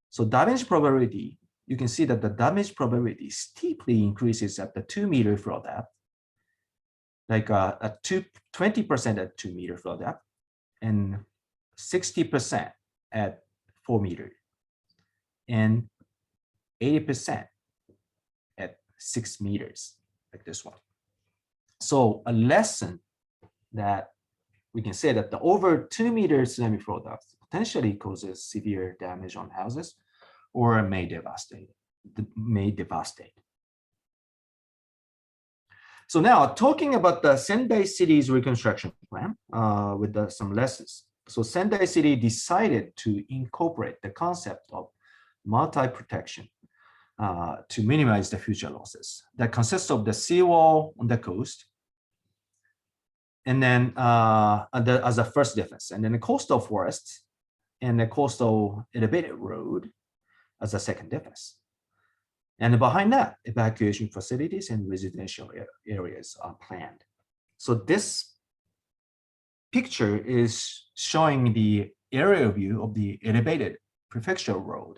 So damage probability, you can see that the damage probability steeply increases at the 2 meter flow depth, like 20% at 2 meter flow depth, and 60% at 4 meters, and 80% at 6 meters, like this one. So a lesson that we can say that the over 2 meter tsunami flow depth potentially causes severe damage on houses or may devastate. So now talking about the Sendai City's reconstruction plan with some lessons. So Sendai City decided to incorporate the concept of multi-protection to minimize the future losses. That consists of the seawall on the coast, and then as a first defense, and then the coastal forests and the coastal elevated road as a second defense. And behind that, evacuation facilities and residential areas are planned. So this picture is showing the aerial view of the elevated prefectural road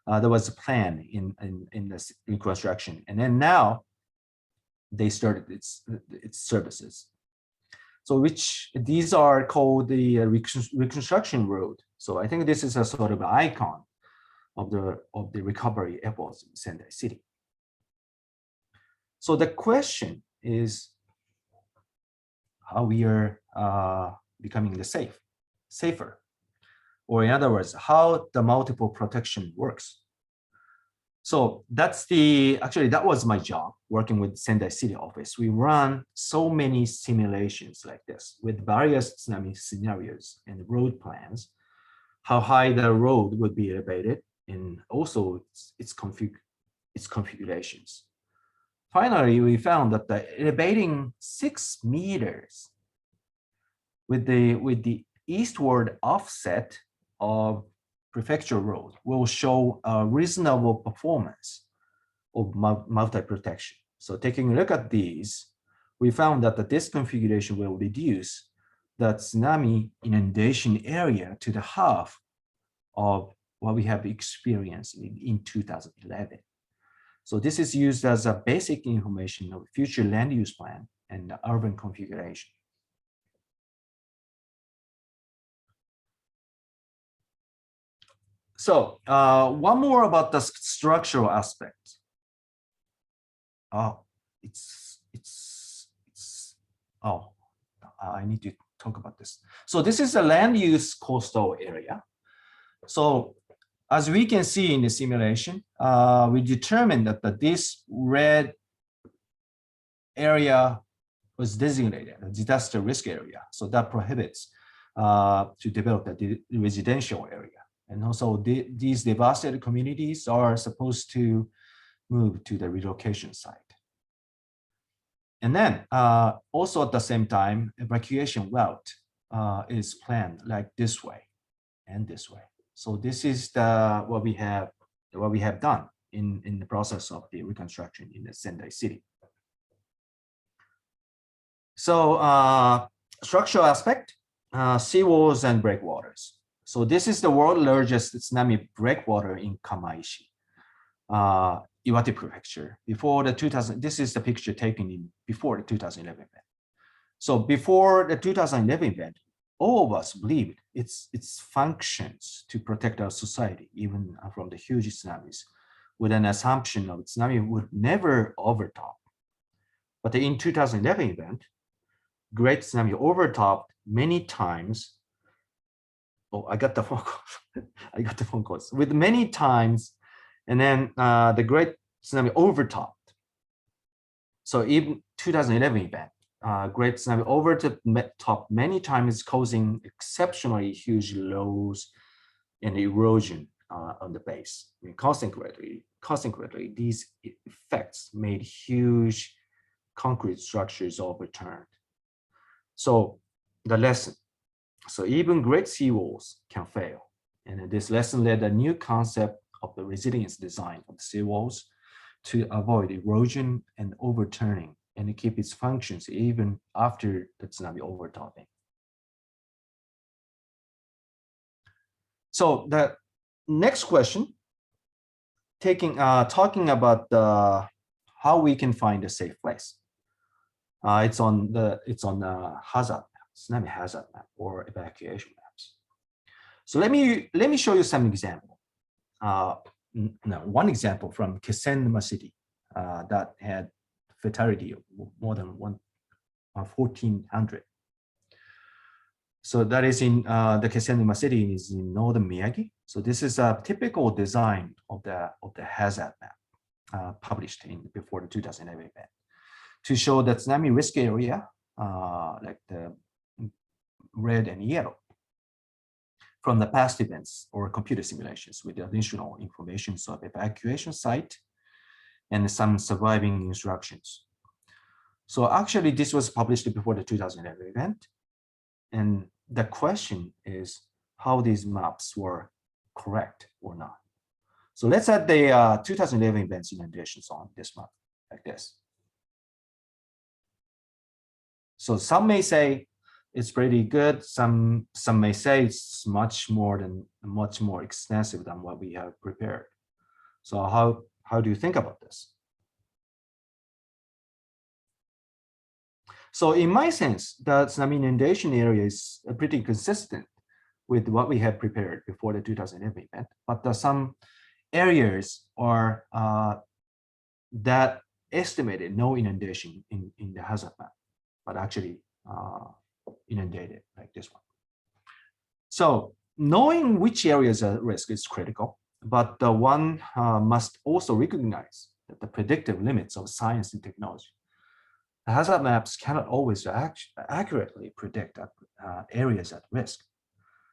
that was planned in this reconstruction, and then now they started its services. So these are called the reconstruction road. So I think this is a sort of icon of the recovery efforts in Sendai City. So the question is how we are becoming safer, or in other words, how the multiple protection works. So actually that was my job working with Sendai City office. We run so many simulations like this with various tsunami scenarios and road plans, how high the road would be elevated, and also its configurations. Finally, we found that the elevating 6 meters with the eastward offset of prefecture road will show a reasonable performance of multi-protection. So taking a look at these, we found that this configuration will reduce the tsunami inundation area to the half of what we have experienced in 2011. So this is used as a basic information of future land use plan and urban configuration. So one more about the structural aspect. Oh, I need to talk about this. So this is a land use coastal area. So as we can see in the simulation, we determined that this red area was designated a disaster risk area. So that prohibits to develop the residential area. And also these devastated communities are supposed to move to the relocation site. And then also at the same time, evacuation route is planned like this way and this way. So this is what we have done in the process of the reconstruction in the Sendai City. So structural aspect, seawalls and breakwaters. So this is the world's largest tsunami breakwater in Kamaishi, Iwate Prefecture. Before the 2000, this is the picture taken before the 2011 event. So before the 2011 event, all of us believed its functions to protect our society, even from the huge tsunamis, with an assumption of tsunami would never overtop. But in 2011 event, great tsunami overtopped many times. Oh, I got the phone call. I got the phone calls with many times, and then the great tsunami overtopped. So even 2011 event, great tsunami overtopped many times, causing exceptionally huge lows and erosion on the base. I mean, consequently, these effects made huge concrete structures overturned. So the lesson. So even great seawalls can fail. And this lesson led a new concept of the resilience design of the seawalls to avoid erosion and overturning and to keep its functions even after the tsunami overtopping. So the next question, talking about how we can find a safe place. It's on the hazard map, tsunami hazard map or evacuation maps. So let me show you some example. One example from Tsunami City that had fatality of more than 1,400. So that is in the Tsunami City is in northern Miyagi. So this is a typical design of the hazard map published before the 2011 event to show the tsunami risk area, like the red and yellow, from the past events or computer simulations with additional information of evacuation site and some surviving instructions. So actually this was published before the 2011 event. And the question is how these maps were correct or not. So let's add the 2011 events inundations on this map like this. So some may say it's pretty good. Some may say it's much more extensive than what we have prepared. So how do you think about this? So in my sense, the tsunami inundation area is pretty consistent with what we had prepared before the 2011 event, but some areas are that estimated no inundation in the hazard map, but actually inundated like this one. So knowing which areas are at risk is critical, but one must also recognize that the predictive limits of science and technology. The hazard maps cannot always accurately predict areas at risk.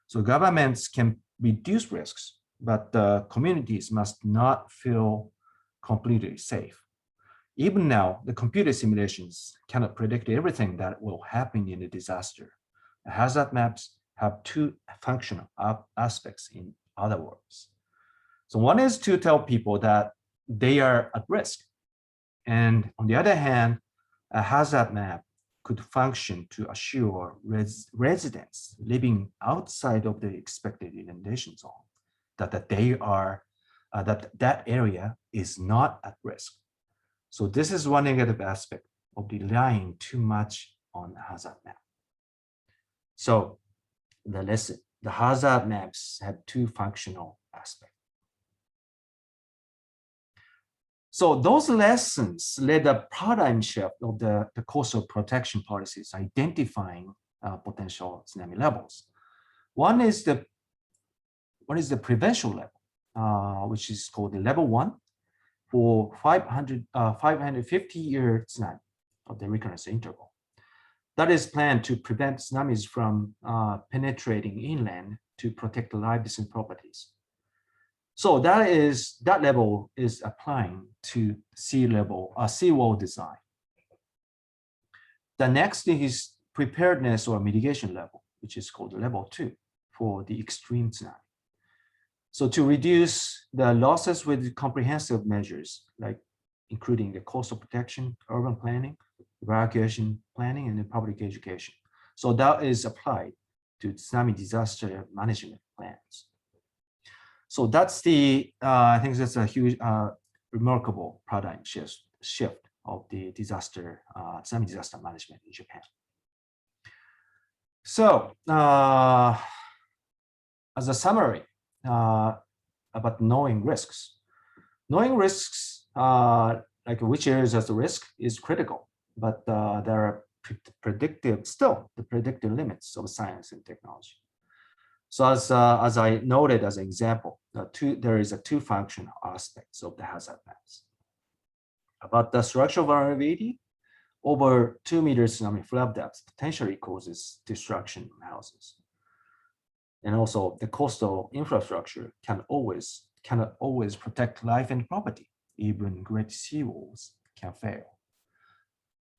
So governments can reduce risks, but communities must not feel completely safe. Even now, the computer simulations cannot predict everything that will happen in a disaster. The hazard maps have two functional aspects, in other words. So one is to tell people that they are at risk. And on the other hand, a hazard map could function to assure residents living outside of the expected inundation zone that they are that area is not at risk. So this is one negative aspect of relying too much on the hazard map. So the lesson, the hazard maps have two functional aspects. So those lessons led a paradigm shift of the coastal protection policies, identifying potential tsunami levels. One is the prevention level, which is called the level 1 for 550-year tsunami of the recurrence interval. That is planned to prevent tsunamis from penetrating inland to protect life distant properties. So that level is applying to seawall design. The next is preparedness or mitigation level, which is called level 2 for the extreme tsunami. So to reduce the losses with comprehensive measures, like including the coastal protection, urban planning, evacuation planning, and the public education. So that is applied to tsunami disaster management plans. So that's I think that's a huge, remarkable paradigm shift of the tsunami disaster management in Japan. So as a summary about knowing risks, like which areas as a risk is critical, but there are the predictive limits of science and technology. So as I noted as an example, there is a two functional aspects of the hazard maps. About the structural vulnerability, over 2 meters tsunami flood depth potentially causes destruction of houses. And also the coastal infrastructure cannot always protect life and property. Even great seawalls can fail.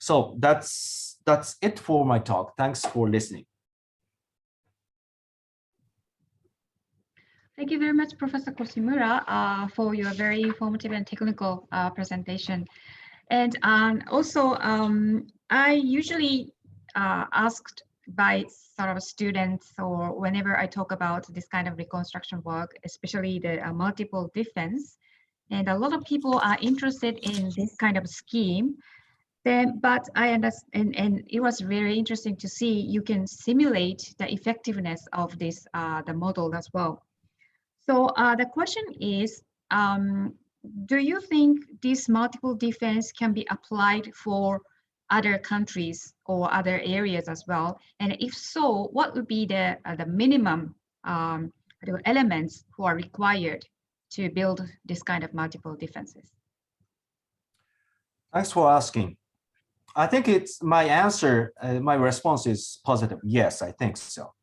So that's it for my talk. Thanks for listening. Thank you very much, Professor Koshimura, for your very informative and technical presentation. And also, I usually asked by sort of students or whenever I talk about this kind of reconstruction work, especially the multiple defense, and a lot of people are interested in this kind of scheme. But I understand, and it was very interesting to see you can simulate the effectiveness of this the model as well. So the question is, do you think this multiple defense can be applied for other countries or other areas as well? And if so, what would be the minimum elements who are required to build this kind of multiple defenses? Thanks for asking. I think it's my answer, my response is positive. Yes, I think so.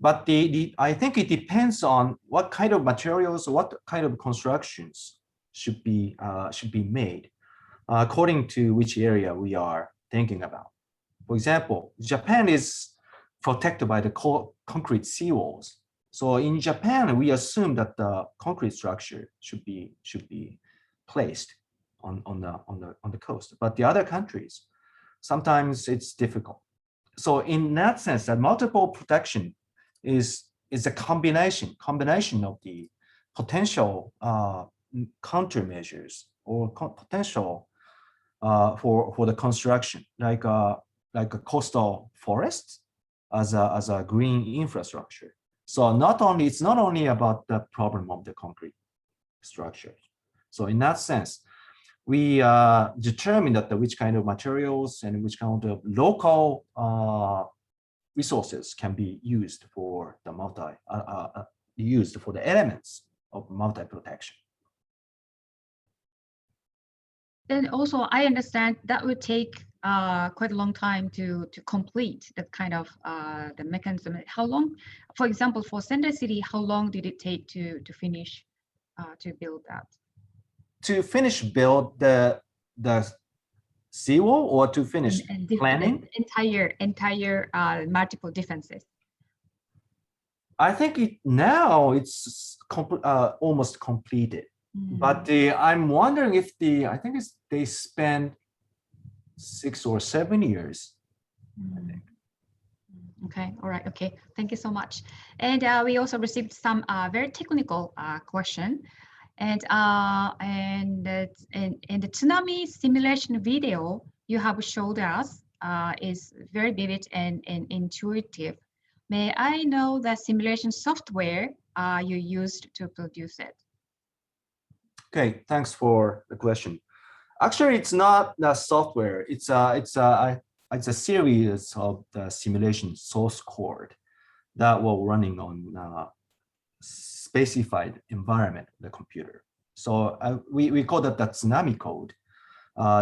But I think it depends on what kind of materials, what kind of constructions should be made according to which area we are thinking about. For example, Japan is protected by the concrete seawalls. So in Japan, we assume that the concrete structure should be placed on the coast. But the other countries, sometimes it's difficult. so in that sense, that multiple protection is a combination of the potential countermeasures or potential for the construction, like a coastal forest as a green infrastructure. So it's not only about the problem of the concrete structure. So in that sense, we determine that which kind of materials and which kind of local resources can be used for the used for the elements of multi-protection. Then also, I understand that would take quite a long time to complete that kind of the mechanism. How long, for example, for Sendai City, how long did it take to finish to build that? To finish build the seawall, or to finish planning? The entire multiple defenses. I think now it's almost completed. But I'm wondering if I think they spent 6 or 7 years. I think. Okay, all right, okay, thank you so much. And we also received some very technical question, and the tsunami simulation video you have showed us is very vivid and intuitive. May I know the simulation software you used to produce it? Okay, thanks for the question. Actually, it's not the software. It's a series of the simulation source code that were running on specified environment, the computer. So we call that the Tsunami code,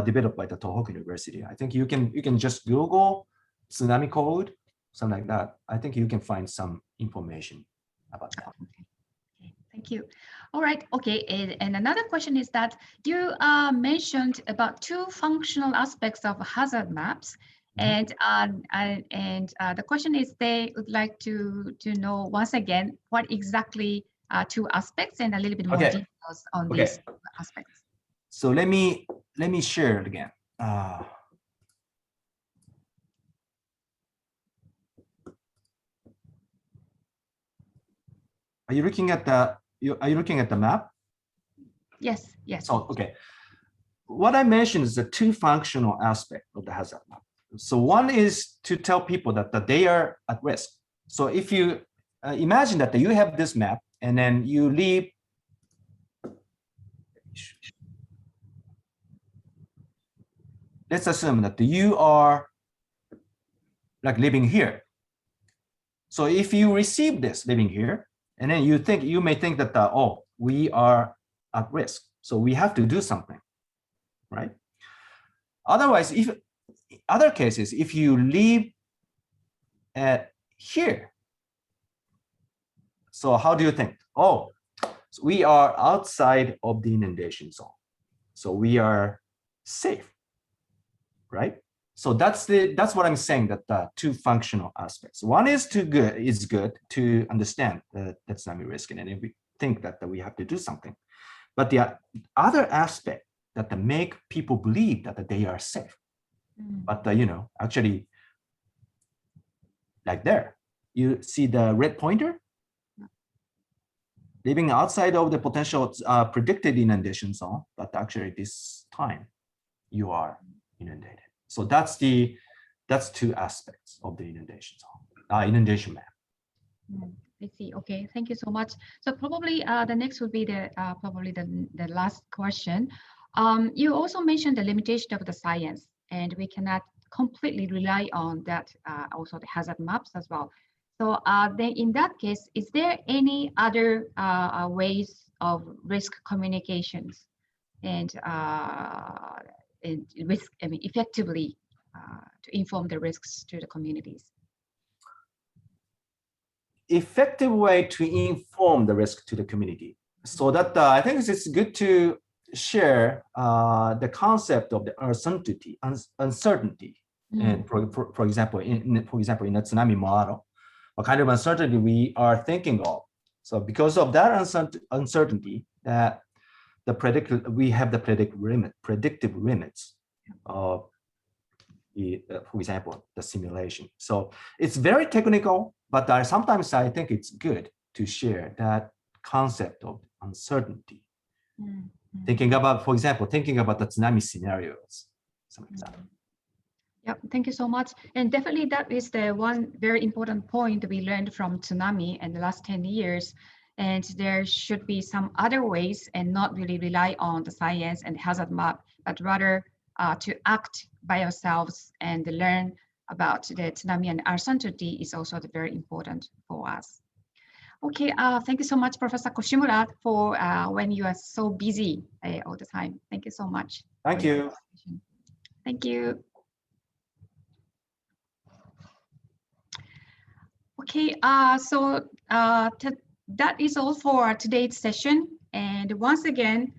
developed by the Tohoku University. I think you can just Google Tsunami code, something like that. I think you can find some information about that. Okay, thank you. All right, okay, and another question is that you mentioned about 2 functional aspects of hazard maps, and the question is they would like to know once again what exactly 2 aspects and a little bit more details on these aspects. So let me share it again. Are you looking at the map? Yes, yes. So okay, what I mentioned is the 2 functional aspects of the hazard map. So one is to tell people that they are at risk. So if you imagine that you have this map and then you leave. Let's assume that you are like living here. So if you receive this living here, and then you may think that oh, we are at risk, so we have to do something, right? Otherwise, if other cases, if you live at here, so how do you think? Oh, so we are outside of the inundation zone, so we are safe, right? So that's what I'm saying, that the 2 functional aspects. One is good to understand the tsunami risk, and then we think that we have to do something. But the other aspect that make people believe that they are safe. But actually, like there, you see the red pointer? Living outside of the potential predicted inundation zone, but actually this time you are inundated. So that's 2 aspects of the inundation zone, inundation map. I see. Okay, thank you so much. So probably the next would be probably the last question. You also mentioned the limitation of the science, and we cannot completely rely on that. Also, the hazard maps as well. So then, in that case, is there any other ways of risk communications and risk, effectively to inform the risks to the communities? Effective way to inform the risk to the community. So that I think it's good to share the concept of the uncertainty. And for example, in the tsunami model, what kind of uncertainty we are thinking of. So because of that uncertainty, that we have the predictive limits of for example, the simulation. So it's very technical, but sometimes I think it's good to share that concept of uncertainty. Thinking about, for example, thinking about the tsunami scenarios, something like that. Yeah, thank you so much. And definitely that is the one very important point we learned from tsunami in the last 10 years. And there should be some other ways and not really rely on the science and hazard map, but rather to act by ourselves and learn about the tsunami and uncertainty is also very important for us. Okay, thank you so much, Professor Koshimura, for when you are so busy all the time. Thank you so much. Thank you. Thank you. Okay, so that is all for today's session. And once again,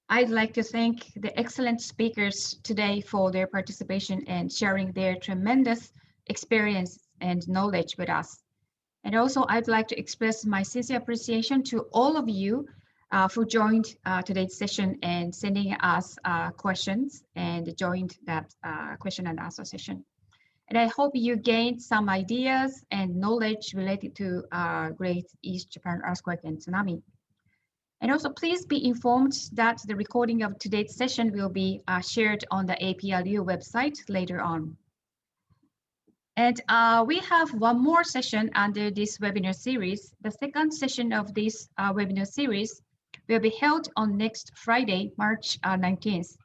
I'd like to thank the excellent speakers today for their participation and sharing their tremendous experience and knowledge with us. And also, I'd like to express my sincere appreciation to all of you who joined today's session and sending us questions and joined that question and answer session. And I hope you gained some ideas and knowledge related to Great East Japan Earthquake and Tsunami. And also please be informed that the recording of today's session will be shared on the APLU website later on. And we have one more session under this webinar series. The second session of this webinar series will be held on next Friday, March 19th.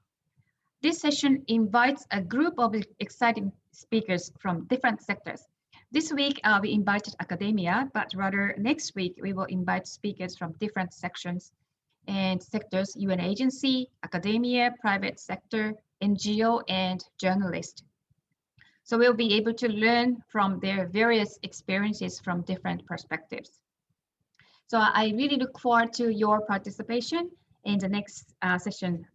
This session invites a group of exciting speakers from different sectors. This week, we invited academia, but rather next week, we will invite speakers from different sections and sectors, UN agency, academia, private sector, NGO, and journalists. So we'll be able to learn from their various experiences from different perspectives. So I really look forward to your participation in the next session.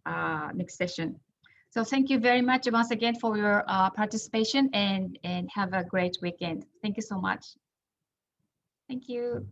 So thank you very much once again for your participation and have a great weekend. Thank you so much. Thank you.